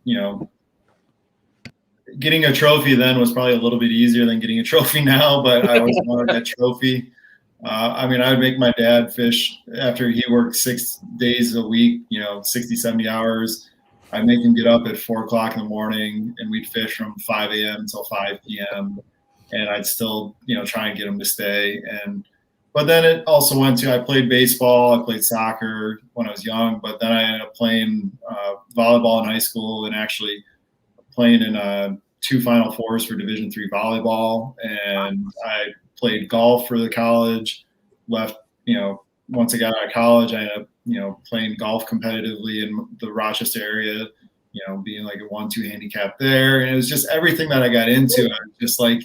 getting a trophy then was probably a little bit easier than getting a trophy now, but I always wanted that trophy. I would make my dad fish after he worked 6 days a week, 60, 70 hours. I'd make him get up at 4 o'clock in the morning and we'd fish from 5 a.m. until 5 p.m. And I'd still, try and get him to stay. But then it also went to, I played baseball, I played soccer when I was young, but then I ended up playing volleyball in high school and actually playing in 2 Final Fours for Division III volleyball. And I played golf for the college, left, once I got out of college, I ended up, playing golf competitively in the Rochester area, being like a 1-2 handicap there. And it was just everything that I got into. I was just like,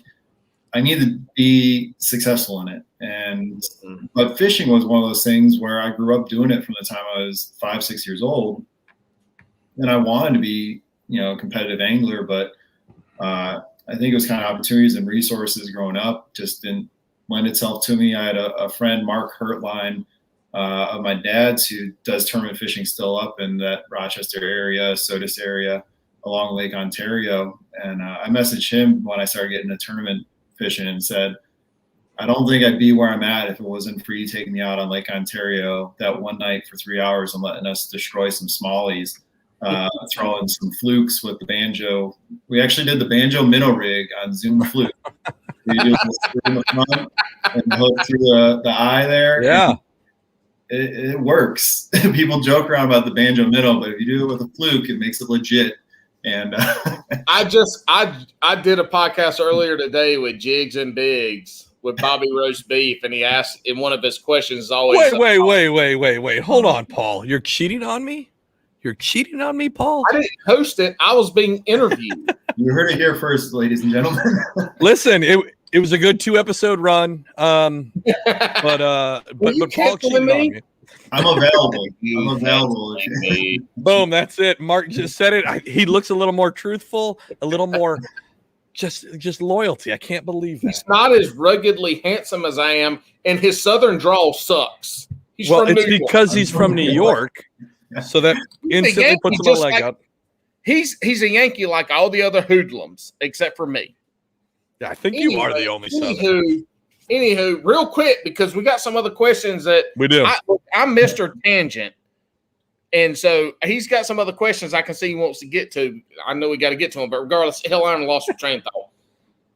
I need to be successful in it. But fishing was one of those things where I grew up doing it from the time I was 5, 6 years old. And I wanted to be competitive angler, but I think it was kind of opportunities and resources growing up just didn't lend itself to me. I had a friend, Mark Hertline, of my dad's, who does tournament fishing still up in that Rochester area, Sodus area along Lake Ontario. And I messaged him when I started getting into tournament fishing and said, I don't think I'd be where I'm at if it wasn't for you taking me out on Lake Ontario that one night for 3 hours and letting us destroy some smallies. Throwing some flukes with the banjo. We actually did the banjo minnow rig on Zoom fluke. We do the screw in the front and the hook through the eye there. Yeah. It works. People joke around about the banjo minnow, but if you do it with a fluke, it makes it legit. And I did a podcast earlier today with Jigs and Biggs with Bobby Roast Beef, and he asked in one of his questions always. Wait. Hold on, Paul. You're cheating on me? You're cheating on me, Paul? I didn't host it. I was being interviewed. You heard it here first, ladies and gentlemen. Listen, it was a good 2-episode run. But Paul cheated on me. I'm available. I'm available. Boom, that's it. Mark just said it. He looks a little more truthful, a little more just loyalty. I can't believe that. He's not as ruggedly handsome as I am, and his southern drawl sucks. It's because he's from New York. So that instantly puts him a leg up. He's a Yankee like all the other hoodlums, except for me. Yeah, I think you are the only Southern. Anywho, real quick, because we got some other questions that we do. I'm Mr. Tangent. And so he's got some other questions I can see he wants to get to. I know we got to get to them, but regardless, hell, I lost my train of thought.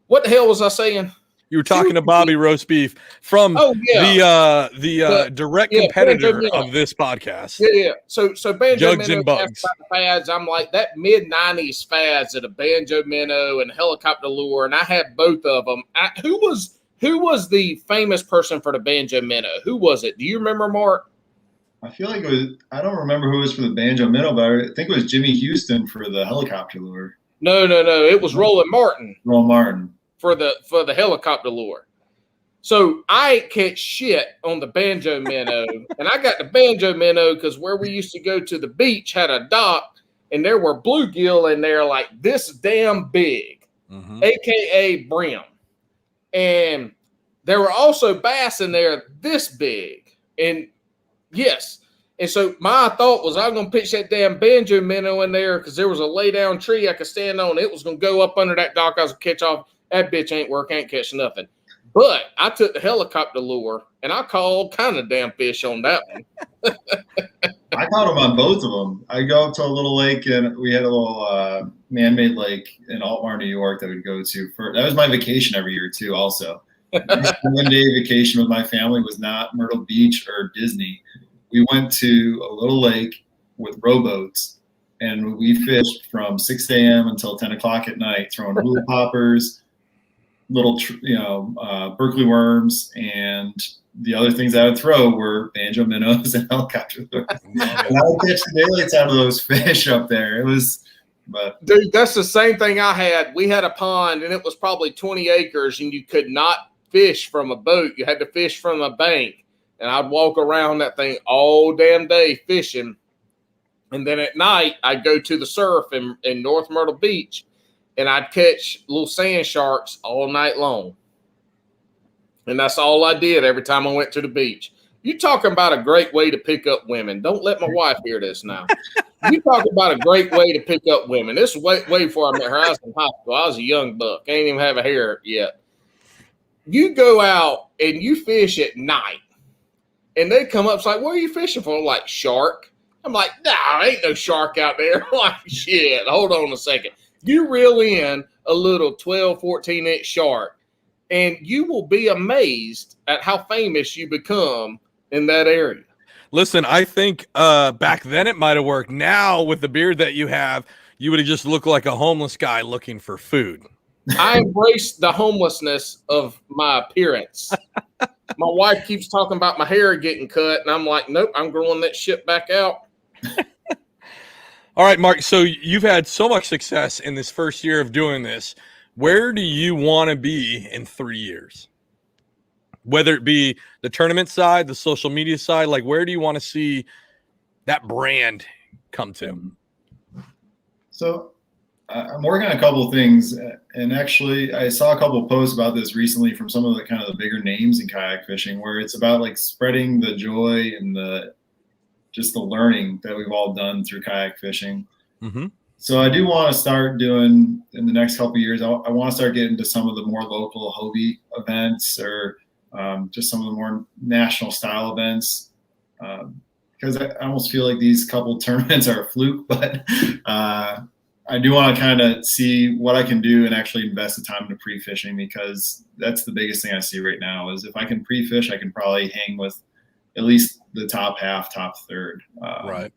What the hell was I saying? You were talking to Bobby Roast Beef from the direct competitor of this podcast. Yeah. So Banjo Jugs Minnow and Bugs. about the fads. I'm like that mid-90s fads of the Banjo Minnow and Helicopter Lure, and I had both of them. Who was the famous person for the Banjo Minnow? Who was it? Do you remember, Mark? I feel like it was. I don't remember who was for the Banjo Minnow, but I think it was Jimmy Houston for the Helicopter Lure. No. It was Roland Martin. Roland Martin. For the Helicopter Lure. So I catch shit on the Banjo Minnow, and I got the Banjo Minnow because where we used to go to the beach had a dock, and there were bluegill in there like this damn big, aka brim. And there were also bass in there this big. And yes. And so my thought was I'm going to pitch that damn Banjo Minnow in there because there was a lay down tree I could stand on. It was going to go up under that dock. I was going to catch off. That bitch ain't work, ain't catch nothing. But I took the Helicopter Lure, and I caught all kind of damn fish on that one. I caught them on both of them. I go up to a little lake, and we had a little man-made lake in Altmar, New York that we'd go to. That was my vacation every year, too, also. One-day vacation with my family was not Myrtle Beach or Disney. We went to a little lake with rowboats, and we fished from 6 a.m. until 10 o'clock at night, throwing hula poppers, little, Berkeley worms, and the other things I would throw were banjo minnows and helicopter lures. And I would catch the daylights out of those fish up there. Dude, that's the same thing I had. We had a pond, and it was probably 20 acres, and you could not fish from a boat. You had to fish from a bank, and I'd walk around that thing all damn day fishing. And then at night, I'd go to the surf in North Myrtle Beach, and I'd catch little sand sharks all night long. And that's all I did every time I went to the beach. You talking about a great way to pick up women. Don't let my wife hear this now. You talking about a great way to pick up women. This is way before I met her. I was in high school. I was a young buck. I ain't even have a hair yet. You go out and you fish at night, and they come up, it's like, what are you fishing for? Like, shark. I'm like, nah, ain't no shark out there. I'm like, shit, hold on a second. You reel in a little 12, 14-inch shark, and you will be amazed at how famous you become in that area. Listen, I think back then it might have worked. Now, with the beard that you have, you would have just looked like a homeless guy looking for food. I embrace the homelessness of my appearance. My wife keeps talking about my hair getting cut, and I'm like, nope, I'm growing that shit back out. All right, Mark, so you've had so much success in this first year of doing this. Where do you want to be in 3 years? Whether it be the tournament side, the social media side, like where do you want to see that brand come to? So I'm working on a couple of things, and actually, I saw a couple of posts about this recently from some of the kind of the bigger names in kayak fishing, where it's about like spreading the joy and just the learning that we've all done through kayak fishing. Mm-hmm. So I do want to start doing in the next couple of years. I want to start getting to some of the more local Hobie events or just some of the more national style events. Because I almost feel like these couple tournaments are a fluke, but I do want to kind of see what I can do and actually invest the time into pre-fishing, because that's the biggest thing I see right now is if I can pre-fish, I can probably hang with at least the top half, top third. Right.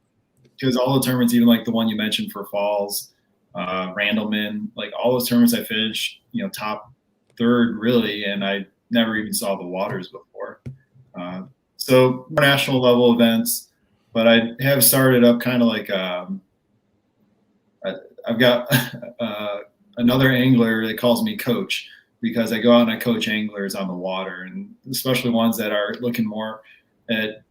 Because all the tournaments, even like the one you mentioned for Falls, Randleman, like all those tournaments I finished, top third really, and I never even saw the waters before. So more national level events, but I have started up kind of like I've got another angler that calls me coach, because I go out and I coach anglers on the water, and especially ones that are looking more at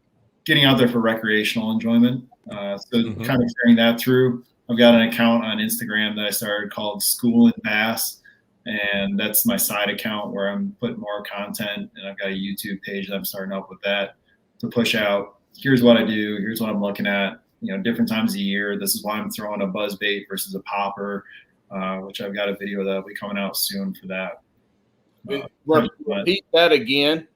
getting out there for recreational enjoyment. Kind of carrying that through. I've got an account on Instagram that I started called School and Bass, and that's my side account where I'm putting more content, and I've got a YouTube page that I'm starting up with that to push out. Here's what I do. Here's what I'm looking at. Different times a year. This is why I'm throwing a buzz bait versus a popper, which I've got a video that'll be coming out soon for that. Repeat that again.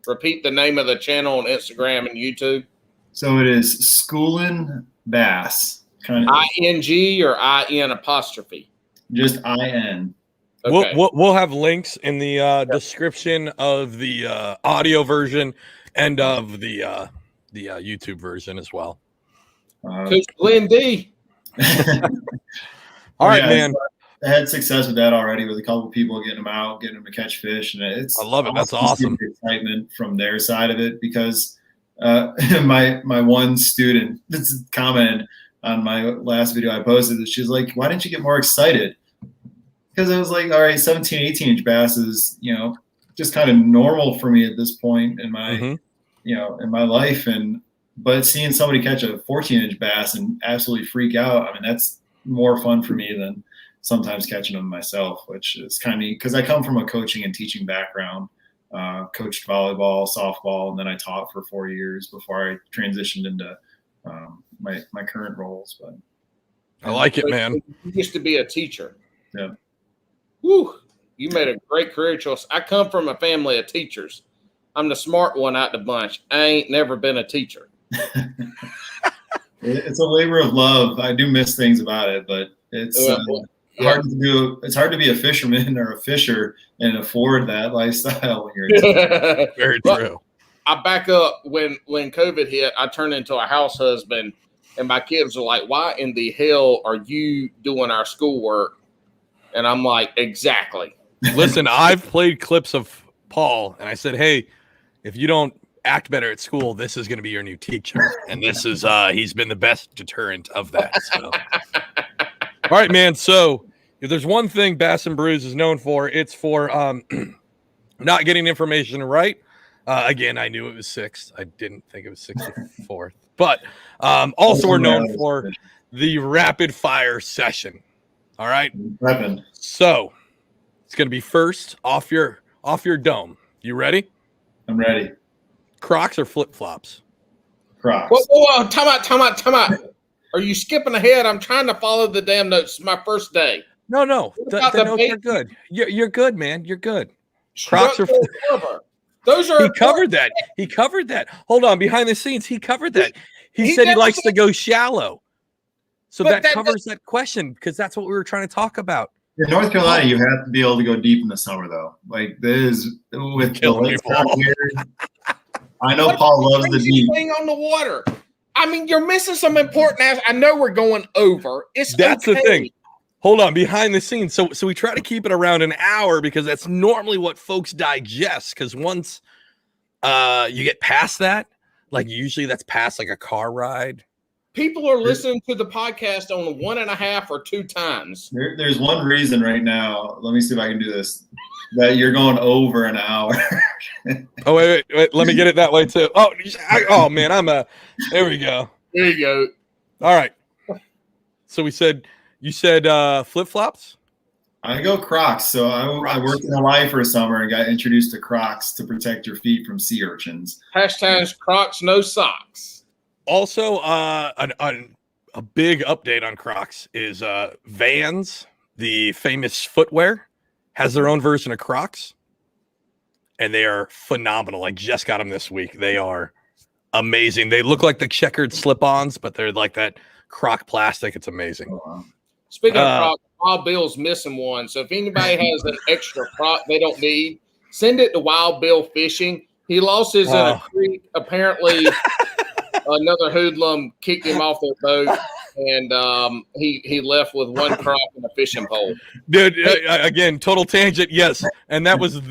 Repeat the name of the channel on Instagram and YouTube. So it is Schoolin' Bass. Kind of ING or IN apostrophe? Just IN. Okay. We'll have links in the description of the audio version and of the YouTube version as well. Coach Glende. All right, man. I had success with that already with a couple of people getting them out, getting them to catch fish, and I love it. That's awesome. Excitement from their side of it, because my one student commented on my last video I posted that she's like, "Why didn't you get more excited?" Because I was like, all right, 17, 18-inch bass is just kind of normal for me at this point in my in my life, but seeing somebody catch a 14-inch bass and absolutely freak out, I mean, that's more fun for me than sometimes catching them myself, which is kind of neat because I come from a coaching and teaching background. Coached volleyball, softball, and then I taught for 4 years before I transitioned into my current roles. But I like it, man. You used to be a teacher. Yeah. Woo! You made a great career choice. I come from a family of teachers. I'm the smart one out the bunch. I ain't never been a teacher. It's a labor of love. I do miss things about it, but it's hard to do. It's hard to be a fisherman or a fisher and afford that lifestyle when you're a teacher. Very true. I back up when COVID hit. I turned into a house husband, and my kids are like, "Why in the hell are you doing our schoolwork?" And I'm like, "Exactly." Listen, I've played clips of Paul, and I said, "Hey, if you don't act better at school, this is going to be your new teacher." And this is he's been the best deterrent of that. So. All right, man. So if there's one thing Bass and Brews is known for, it's for not getting information right. Again, I knew it was 6th. I didn't think it was 64th. But also we're known for the rapid fire session. All right. So it's going to be first off your dome. You ready? I'm ready. Crocs or flip-flops? Crocs. Whoa, time out. Are you skipping ahead? I'm trying to follow the damn notes. It's my first day. No. The notes are good. You're good, man. You're good. Crocs or those are. He covered that. Hold on. Behind the scenes, he covered that. He said he likes to go shallow. So that covers that question because that's what we were trying to talk about. In North Carolina, you have to be able to go deep in the summer, though. Like this with the lakes out here. I know Paul loves the deep. Thing on the water. I mean, you're missing some important. I know we're going over. That's the thing. Hold on, behind the scenes. So we try to keep it around an hour because that's normally what folks digest. Because once you get past that, like usually that's past like a car ride. People are listening to the podcast on 1.5 or 2 times. There's one reason right now. Let me see if I can do this. That you're going over an hour. Oh, wait. Let me get it that way too. Oh man, there we go. There you go. All right. So we said You said flip flops. I go Crocs. So I worked in Hawaii for a summer and got introduced to Crocs to protect your feet from sea urchins. Hashtag Crocs, no socks. Also, a big update on Crocs is Vans, the famous footwear, has their own version of Crocs, and they are phenomenal. I just got them this week. They are amazing. They look like the checkered slip-ons, but they're like that Croc plastic. It's amazing. Oh, wow. Speaking of Crocs, Wild Bill's missing one. So if anybody has an extra Croc they don't need, send it to Wild Bill Fishing. He lost his in a creek. Apparently, another hoodlum kicked him off their boat, and he left with one Croc and a fishing pole. Dude, again, total tangent, yes. And that was,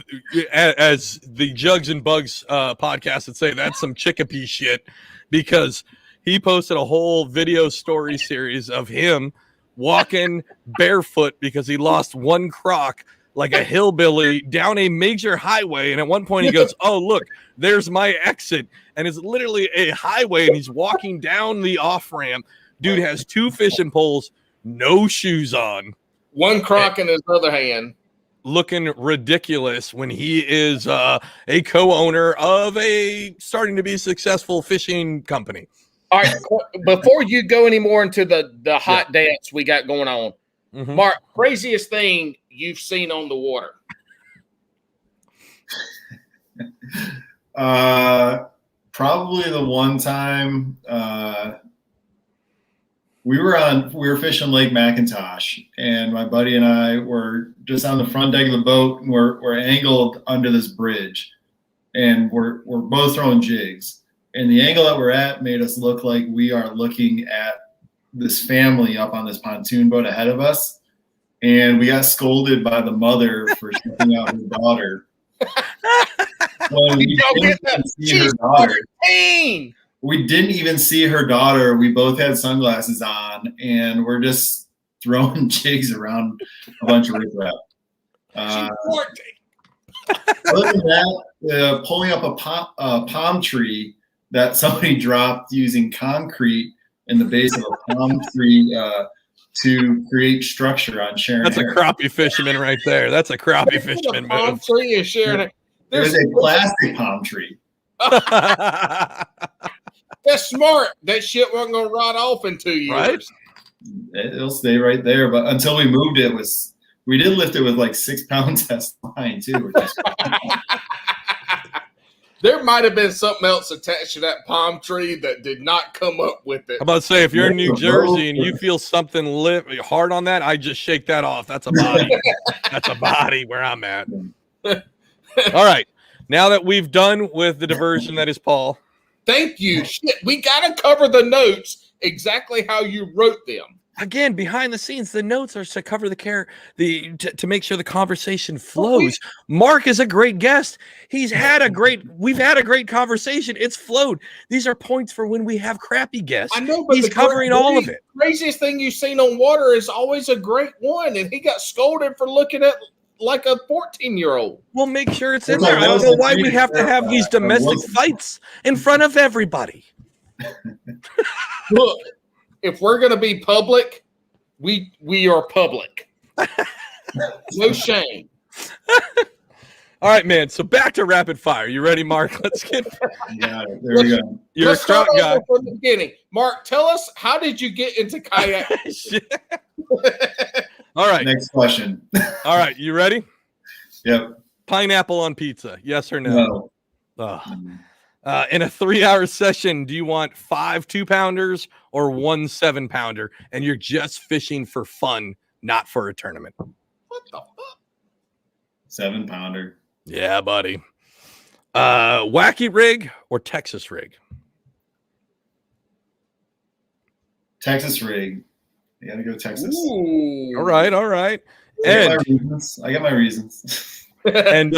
as the Jugs and Bugs podcast would say, that's some Chicopee shit, because he posted a whole video story series of him walking barefoot because he lost one Croc like a hillbilly down a major highway. And at one point he goes, oh, look, there's my exit. And it's literally a highway, and he's walking down the off-ramp. Dude has 2 fishing poles, no shoes on. One Croc in his other hand. Looking ridiculous when he is a co-owner of a starting to be successful fishing company. All right, before you go any more into the hot dance we got going on, Mark, craziest thing you've seen on the water? Probably the one time we were fishing Lake McIntosh, and my buddy and I were just on the front deck of the boat, and we're angled under this bridge, and we're both throwing jigs. And the angle that we're at made us look like we are looking at this family up on this pontoon boat ahead of us. And we got scolded by the mother for shooting out her daughter. We didn't even see her daughter. We both had sunglasses on, and we're just throwing jigs around a bunch of riprap. Other than that, pulling up a palm tree that somebody dropped using concrete in the base of a palm tree to create structure on Sharon. That's a crappie fisherman right there. That's a crappie fisherman palm move. Tree is Sharon. There's a plastic palm tree. That's smart. That shit wasn't going to rot off in 2 years. Right? It'll stay right there. But until we moved it, we did lift it with like 6 pound test line too. There might have been something else attached to that palm tree that did not come up with it. I'm about to say, if you're in New Jersey and you feel something hard on that, I just shake that off. That's a body. That's a body where I'm at. All right. Now that we've done with the diversion that is Paul. Thank you. Shit, we got to cover the notes exactly how you wrote them. Again, behind the scenes, the notes are to cover to make sure the conversation flows. Mark is a great guest. We've had a great conversation. It's flowed. These are points for when we have crappy guests. I know, but he's covering all of it. The craziest thing you've seen on water is always a great one, and he got scolded for looking at like a 14-year-old. We'll make sure it's in there. I don't know why we have to have these domestic fights in front of everybody. Look. If we're going to be public, we are public. No shame. All right, man. So back to rapid fire. You ready, Mark? Let's get. Yeah, there we go. You're a Croc guy from the beginning. Mark, tell us, how did you get into kayak? All right. Next question. All right, you ready? Yep. Pineapple on pizza? Yes or no? No. In a 3-hour session, do you want 5 2-pounders or 1 7-pounder? And you're just fishing for fun, not for a tournament. What the fuck? 7-pounder. Yeah, buddy. Wacky rig or Texas rig? Texas rig. You gotta go Texas. Ooh. All right. I got my reasons. And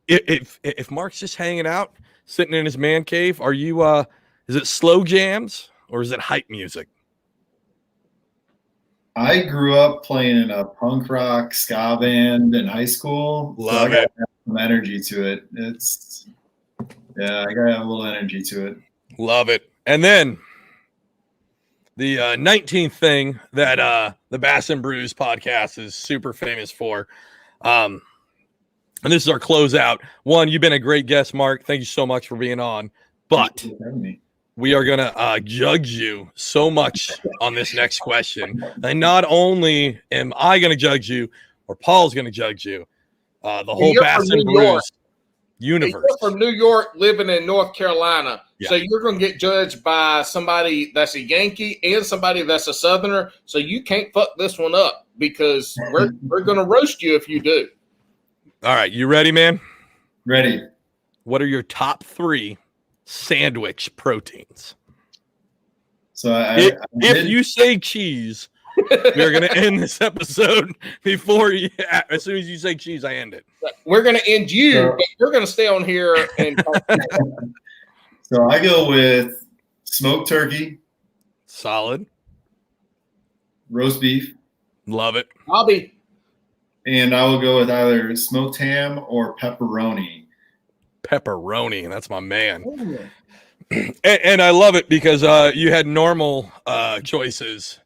if Mark's just hanging out, sitting in his man cave, are you is it slow jams or is it hype music? I grew up playing in a punk rock ska band in high school. Love so I it. got some energy to it. I gotta have a little energy to it. Love it. And then the 19th thing that the Bass and Brews podcast is super famous for. And this is our closeout. One, you've been a great guest, Mark. Thank you so much for being on. But we are going to judge you so much on this next question. And not only am I going to judge you, or Paul's going to judge you, the whole Bass and Brews universe. You're from New York, living in North Carolina. Yeah. So you're going to get judged by somebody that's a Yankee and somebody that's a Southerner. So you can't fuck this one up because we're going to roast you if you do. All right. You ready, man? Ready. What are your top 3 sandwich proteins? So if you say cheese, we're going to end this episode before you. As soon as you say cheese, I end it. We're going to end you, but you're going to stay on here and talk. So I go with smoked turkey, solid, roast beef, love it, Bobby, and I will go with either smoked ham or pepperoni. Pepperoni, that's my man. And I love it because you had normal choices.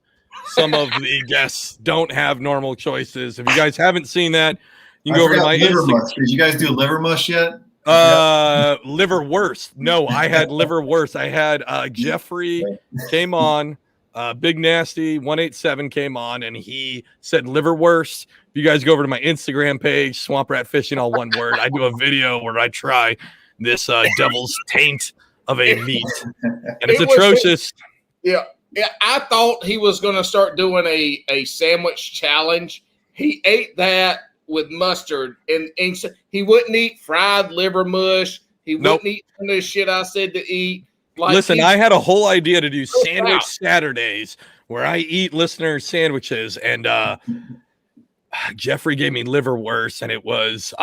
Some of the guests don't have normal choices. If you guys haven't seen that, you can go over to my Instagram. Did you guys do liver mush yet? Liverwurst. No, I had liverwurst. I had Jeffrey came on, Big Nasty 187 came on, and he said liverwurst. If you guys go over to my Instagram page, Swamp Rat Fishing, all one word, I do a video where I try this devil's taint of a meat, and it's atrocious. Yeah, I thought he was going to start doing a sandwich challenge. He ate that with mustard, and he wouldn't eat fried liver mush. He wouldn't eat some of the shit I said to eat. Like, listen, I had a whole idea to do sandwich Saturdays where I eat listener sandwiches, and Jeffrey gave me liverwurst, and it was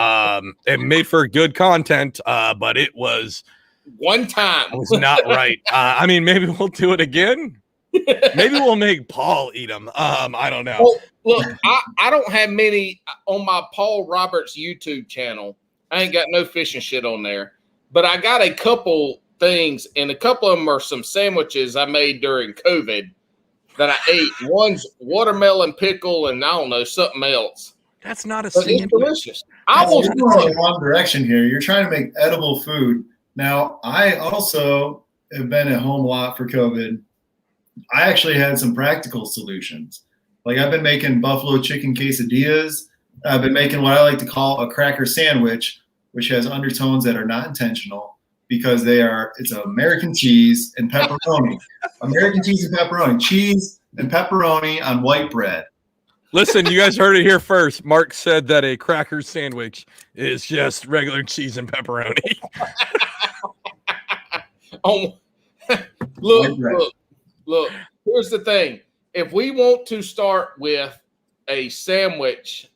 it made for good content, but it was one time. It was not right. I mean, maybe we'll do it again. Maybe we'll make Paul eat them. I don't know. Well, look, I don't have many on my Paul Roberts YouTube channel. I ain't got no fishing shit on there, but I got a couple things, and a couple of them are some sandwiches I made during COVID that I ate. One's watermelon pickle, and I don't know, something else. That's not a sandwich. It's delicious. I was going in the wrong direction here. You're trying to make edible food. Now, I also have been at home a lot for COVID. I actually had some practical solutions. Like I've been making buffalo chicken quesadillas. I've been making what I like to call a cracker sandwich, which has undertones that are not intentional because it's American cheese and pepperoni. American cheese and pepperoni. Cheese and pepperoni on white bread. Listen, you guys heard it here first. Mark said that a cracker sandwich is just regular cheese and pepperoni. Look, here's the thing. If we want to start with a sandwich,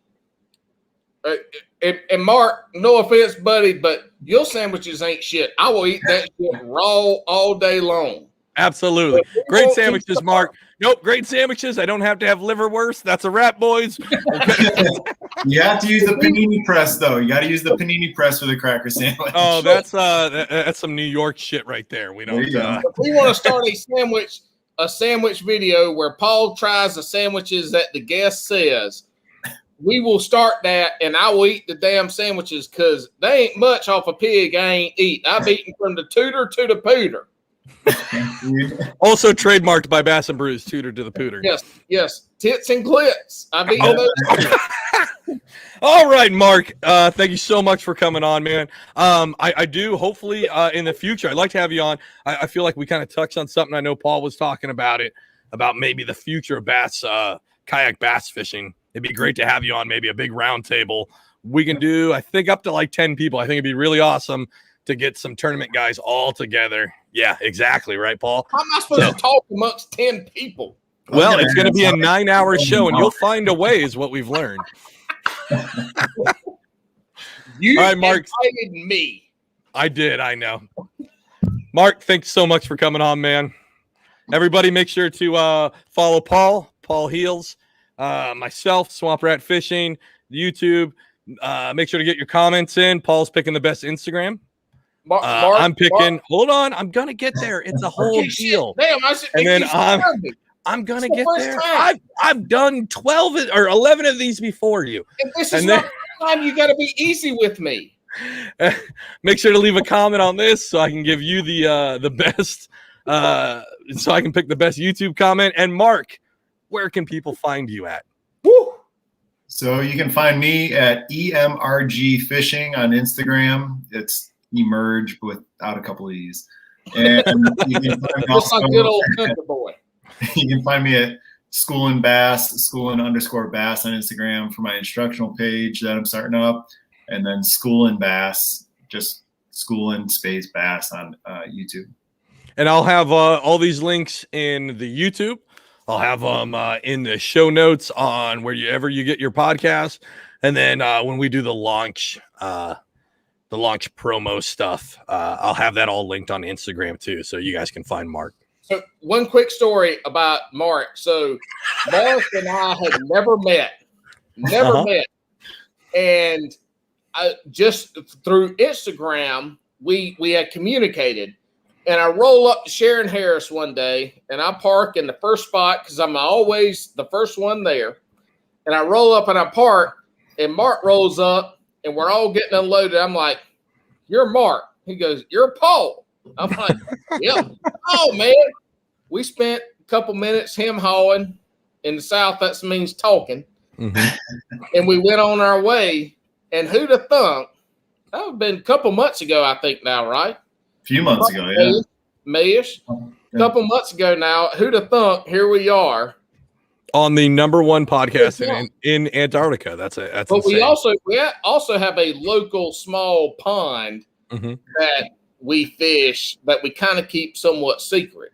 and Mark, no offense, buddy, but your sandwiches ain't shit. I will eat that shit raw all day long. Absolutely. Great sandwiches, Mark. Nope, great sandwiches. I don't have to have liverwurst. That's a wrap, boys. You have to use the panini press, though. You got to use the panini press for the cracker sandwich. Oh, that's some New York shit right there. We don't. If we want to start a sandwich video where Paul tries the sandwiches that the guest says, we will start that, and I will eat the damn sandwiches because they ain't much off a pig I ain't eat. I've eaten from the tutor to the pooter. Also trademarked by Bass and Brews, tutor to the pooter. Yes. Tits and clits. I've eaten those. All right, Mark. Thank you so much for coming on, man. I do hopefully in the future, I'd like to have you on. I feel like we kind of touched on something. I know Paul was talking about maybe the future of bass, kayak bass fishing. It'd be great to have you on, maybe a big round table. We can do, I think, up to like 10 people. I think it'd be really awesome to get some tournament guys all together. Yeah, exactly. Right, Paul? How am I supposed to talk amongst 10 people? Well, it's going to be a 9-hour show, and you'll find a way is what we've learned. You all right, Mark. invited me. I did. I know. Mark, thanks so much for coming on, man. Everybody make sure to follow Paul Heels, myself, Swamp Rat Fishing, YouTube. Make sure to get your comments in. Paul's picking the best Instagram. I'm picking. Hold on, I'm gonna get there. It's a whole deal. Damn, I should and then I'm gonna get there. I've done 12 or 11 of these before you. If this is not the time, you got to be easy with me. Make sure to leave a comment on this so I can give you the best. So I can pick the best YouTube comment. And Mark, where can people find you at? Woo! So you can find me at EMRG Fishing on Instagram. It's emerge without a couple of E's. And you can find just like good old country boy. You can find me at Schoolin' Bass, Schoolin_Bass on Instagram for my instructional page that I'm starting up, and then Schoolin' Bass, just Schoolin space Bass on YouTube. And I'll have all these links in the YouTube. I'll have them in the show notes on wherever you get your podcast, and then when we do the launch promo stuff, I'll have that all linked on Instagram too, so you guys can find Mark. So one quick story about Mark. So Mark and I had never met, and just through Instagram we had communicated. And I roll up to Sharon Harris one day, and I park in the first spot because I'm always the first one there. And I roll up and I park, and Mark rolls up, and we're all getting unloaded. I'm like, "You're Mark." He goes, "You're Paul." I'm like, "Yep." Oh man, we spent a couple minutes him hawing. In the South, that means talking. Mm-hmm. And we went on our way. And who'd have thunk? That would have been a couple months ago, I think now, right? A few months ago, yeah. Mayish. A couple months ago now. Who'd have thunk? Here we are. On the #1 podcast in Antarctica. That's but insane. we also have a local small pond that we fish that we kind of keep somewhat secret.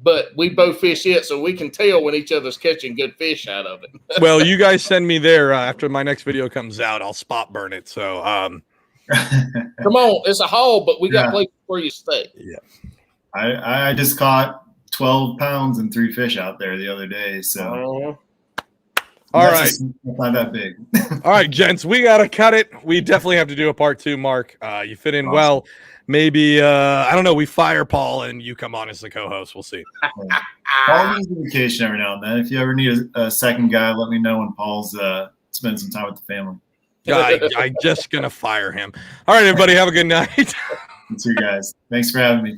But we both fish it, so we can tell when each other's catching good fish out of it. Well, you guys send me there after my next video comes out. I'll spot burn it. So come on, it's a haul, but we got places where you stay. Yeah, I just caught 12 pounds and 3 fish out there the other day. So all right, not that big. All right, gents, we gotta cut it. We definitely have to do a part 2, Mark. You fit in well. Maybe I don't know. We fire Paul and you come on as the co-host. We'll see. Paul needs a vacation every now and then. If you ever need a second guy, let me know when Paul's spending some time with the family. I'm just gonna fire him. All right, everybody, have a good night. You too, guys. Thanks for having me.